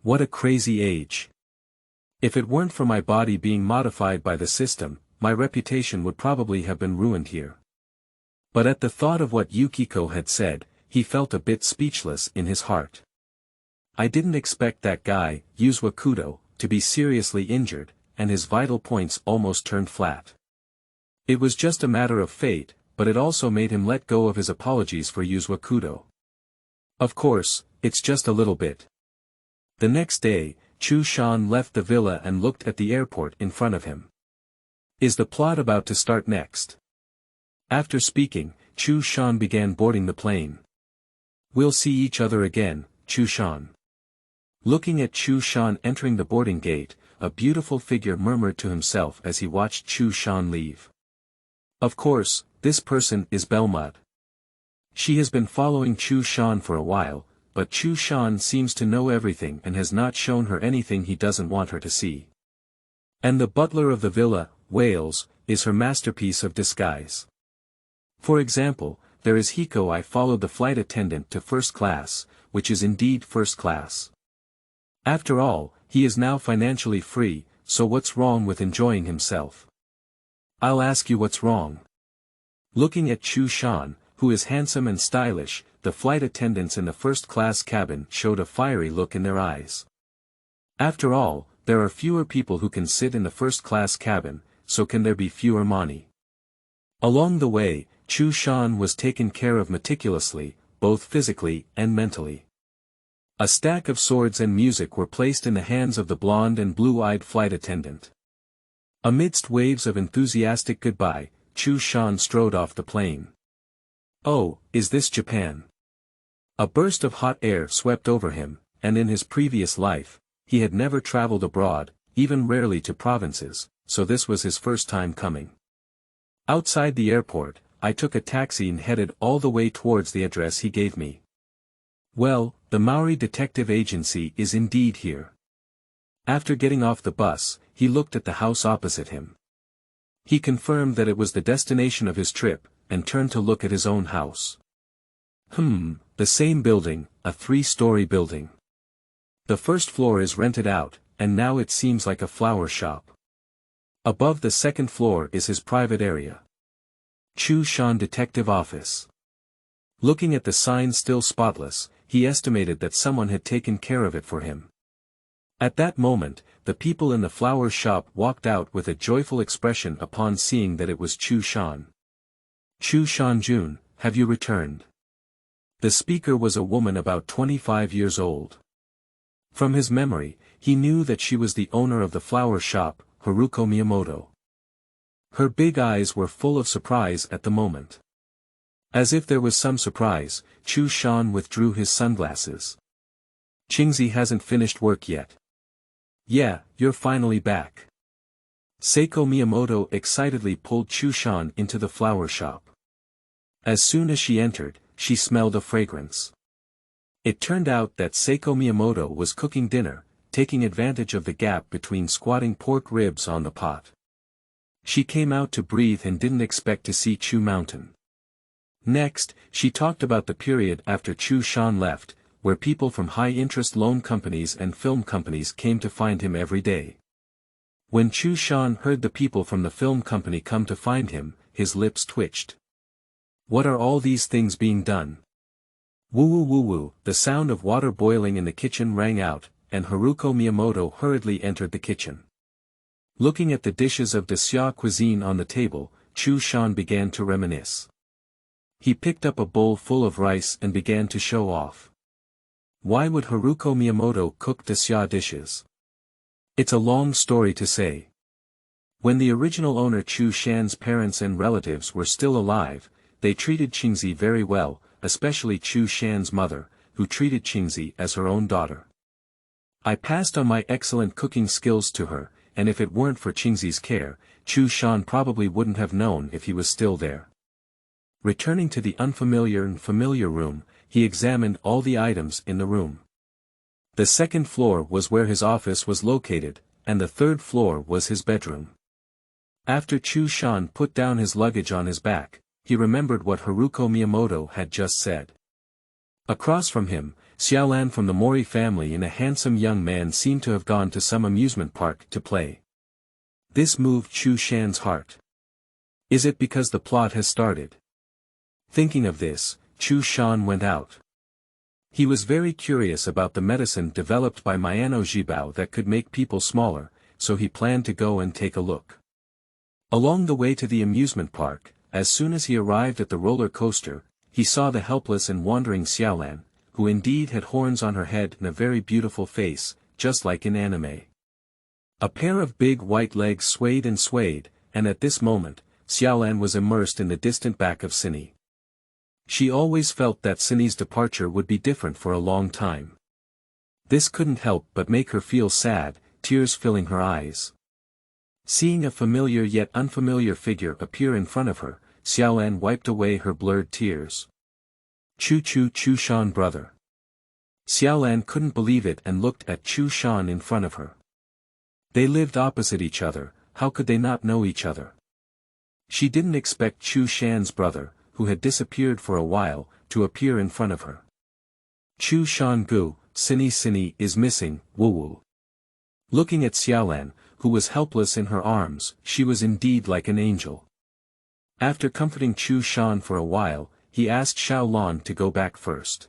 What a crazy age. If it weren't for my body being modified by the system, my reputation would probably have been ruined here. But at the thought of what Yukiko had said, he felt a bit speechless in his heart. I didn't expect that guy, Yuzwa Kudo, to be seriously injured, and his vital points almost turned flat. It was just a matter of fate, but it also made him let go of his apologies for Yuzwa Kudo. Of course, it's just a little bit. The next day, Chu Shan left the villa and looked at the airport in front of him. Is the plot about to start next? After speaking, Chu Shan began boarding the plane. We'll see each other again, Chu Shan. Looking at Chu Shan entering the boarding gate, a beautiful figure murmured to himself as he watched Chu Shan leave. Of course, this person is Belmud. She has been following Chu Shan for a while, but Chu Shan seems to know everything and has not shown her anything he doesn't want her to see. And the butler of the villa, Wales, is her masterpiece of disguise. For example, there is Hiko. I followed the flight attendant to first class, which is indeed first class. After all, he is now financially free, so what's wrong with enjoying himself? I'll ask you what's wrong. Looking at Chu Shan, who is handsome and stylish, the flight attendants in the first-class cabin showed a fiery look in their eyes. After all, there are fewer people who can sit in the first-class cabin, so can there be fewer money? Along the way, Chu Shan was taken care of meticulously, both physically and mentally. A stack of swords and music were placed in the hands of the blonde and blue-eyed flight attendant. Amidst waves of enthusiastic goodbye, Chu Shan strode off the plane. Oh, is this Japan? A burst of hot air swept over him, and in his previous life, he had never traveled abroad, even rarely to provinces, so this was his first time coming. Outside the airport, I took a taxi and headed all the way towards the address he gave me. Well, the Maori Detective Agency is indeed here. After getting off the bus, he looked at the house opposite him. He confirmed that it was the destination of his trip, and turned to look at his own house. The same building, a 3-story building. The first floor is rented out, and now it seems like a flower shop. Above the second floor is his private area. Chu Shan Detective Office. Looking at the sign still spotless, he estimated that someone had taken care of it for him. At that moment, the people in the flower shop walked out with a joyful expression upon seeing that it was Chu Shan. Chu Shan Jun, have you returned? The speaker was a woman about 25 years old. From his memory, he knew that she was the owner of the flower shop, Haruko Miyamoto. Her big eyes were full of surprise at the moment. As if there was some surprise, Chu Shan withdrew his sunglasses. Xizi hasn't finished work yet. Yeah, you're finally back. Seiko Miyamoto excitedly pulled Chu Shan into the flower shop. As soon as she entered, she smelled a fragrance. It turned out that Seiko Miyamoto was cooking dinner, taking advantage of the gap between squatting pork ribs on the pot. She came out to breathe and didn't expect to see Chu Mountain. Next, she talked about the period after Chu Shan left, where people from high-interest loan companies and film companies came to find him every day. When Chu Shan heard the people from the film company come to find him, his lips twitched. What are all these things being done? Woo woo woo, the sound of water boiling in the kitchen rang out, and Haruko Miyamoto hurriedly entered the kitchen. Looking at the dishes of the Xia cuisine on the table, Chu Shan began to reminisce. He picked up a bowl full of rice and began to show off. Why would Haruko Miyamoto cook the Xia dishes? It's a long story to say. When the original owner Chu Shan's parents and relatives were still alive, they treated Xizi very well, especially Chu Shan's mother, who treated Xizi as her own daughter. I passed on my excellent cooking skills to her, and if it weren't for Xizi's care, Chu Shan probably wouldn't have known if he was still there. Returning to the unfamiliar and familiar room, he examined all the items in the room. The second floor was where his office was located, and the third floor was his bedroom. After Chu Shan put down his luggage on his back, he remembered what Haruko Miyamoto had just said. Across from him, Xiaolan from the Mori family and a handsome young man seemed to have gone to some amusement park to play. This moved Chu Shan's heart. Is it because the plot has started? Thinking of this, Chu Shan went out. He was very curious about the medicine developed by Miyano Jibao that could make people smaller, so he planned to go and take a look. Along the way to the amusement park, as soon as he arrived at the roller coaster, he saw the helpless and wandering Xiaolan, who indeed had horns on her head and a very beautiful face, just like in anime. A pair of big white legs swayed, and at this moment, Xiaolan was immersed in the distant back of Cine. She always felt that Cine's departure would be different for a long time. This couldn't help but make her feel sad, tears filling her eyes. Seeing a familiar yet unfamiliar figure appear in front of her, Xiaolan wiped away her blurred tears. Chu Shan brother. Xiaolan couldn't believe it and looked at Chu Shan in front of her. They lived opposite each other, how could they not know each other? She didn't expect Chu Shan's brother, who had disappeared for a while, to appear in front of her. Chu Shan gu, Cine is missing, woo. Looking at Xiaolan, who was helpless in her arms, she was indeed like an angel. After comforting Chu Shan for a while, he asked Xiaolan to go back first.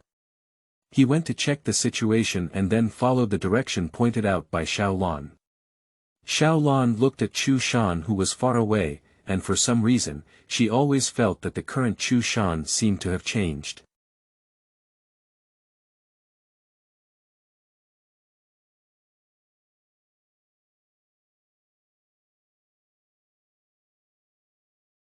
He went to check the situation and then followed the direction pointed out by Xiaolan. Xiaolan looked at Chu Shan who was far away, and for some reason, she always felt that the current Chu Shan seemed to have changed.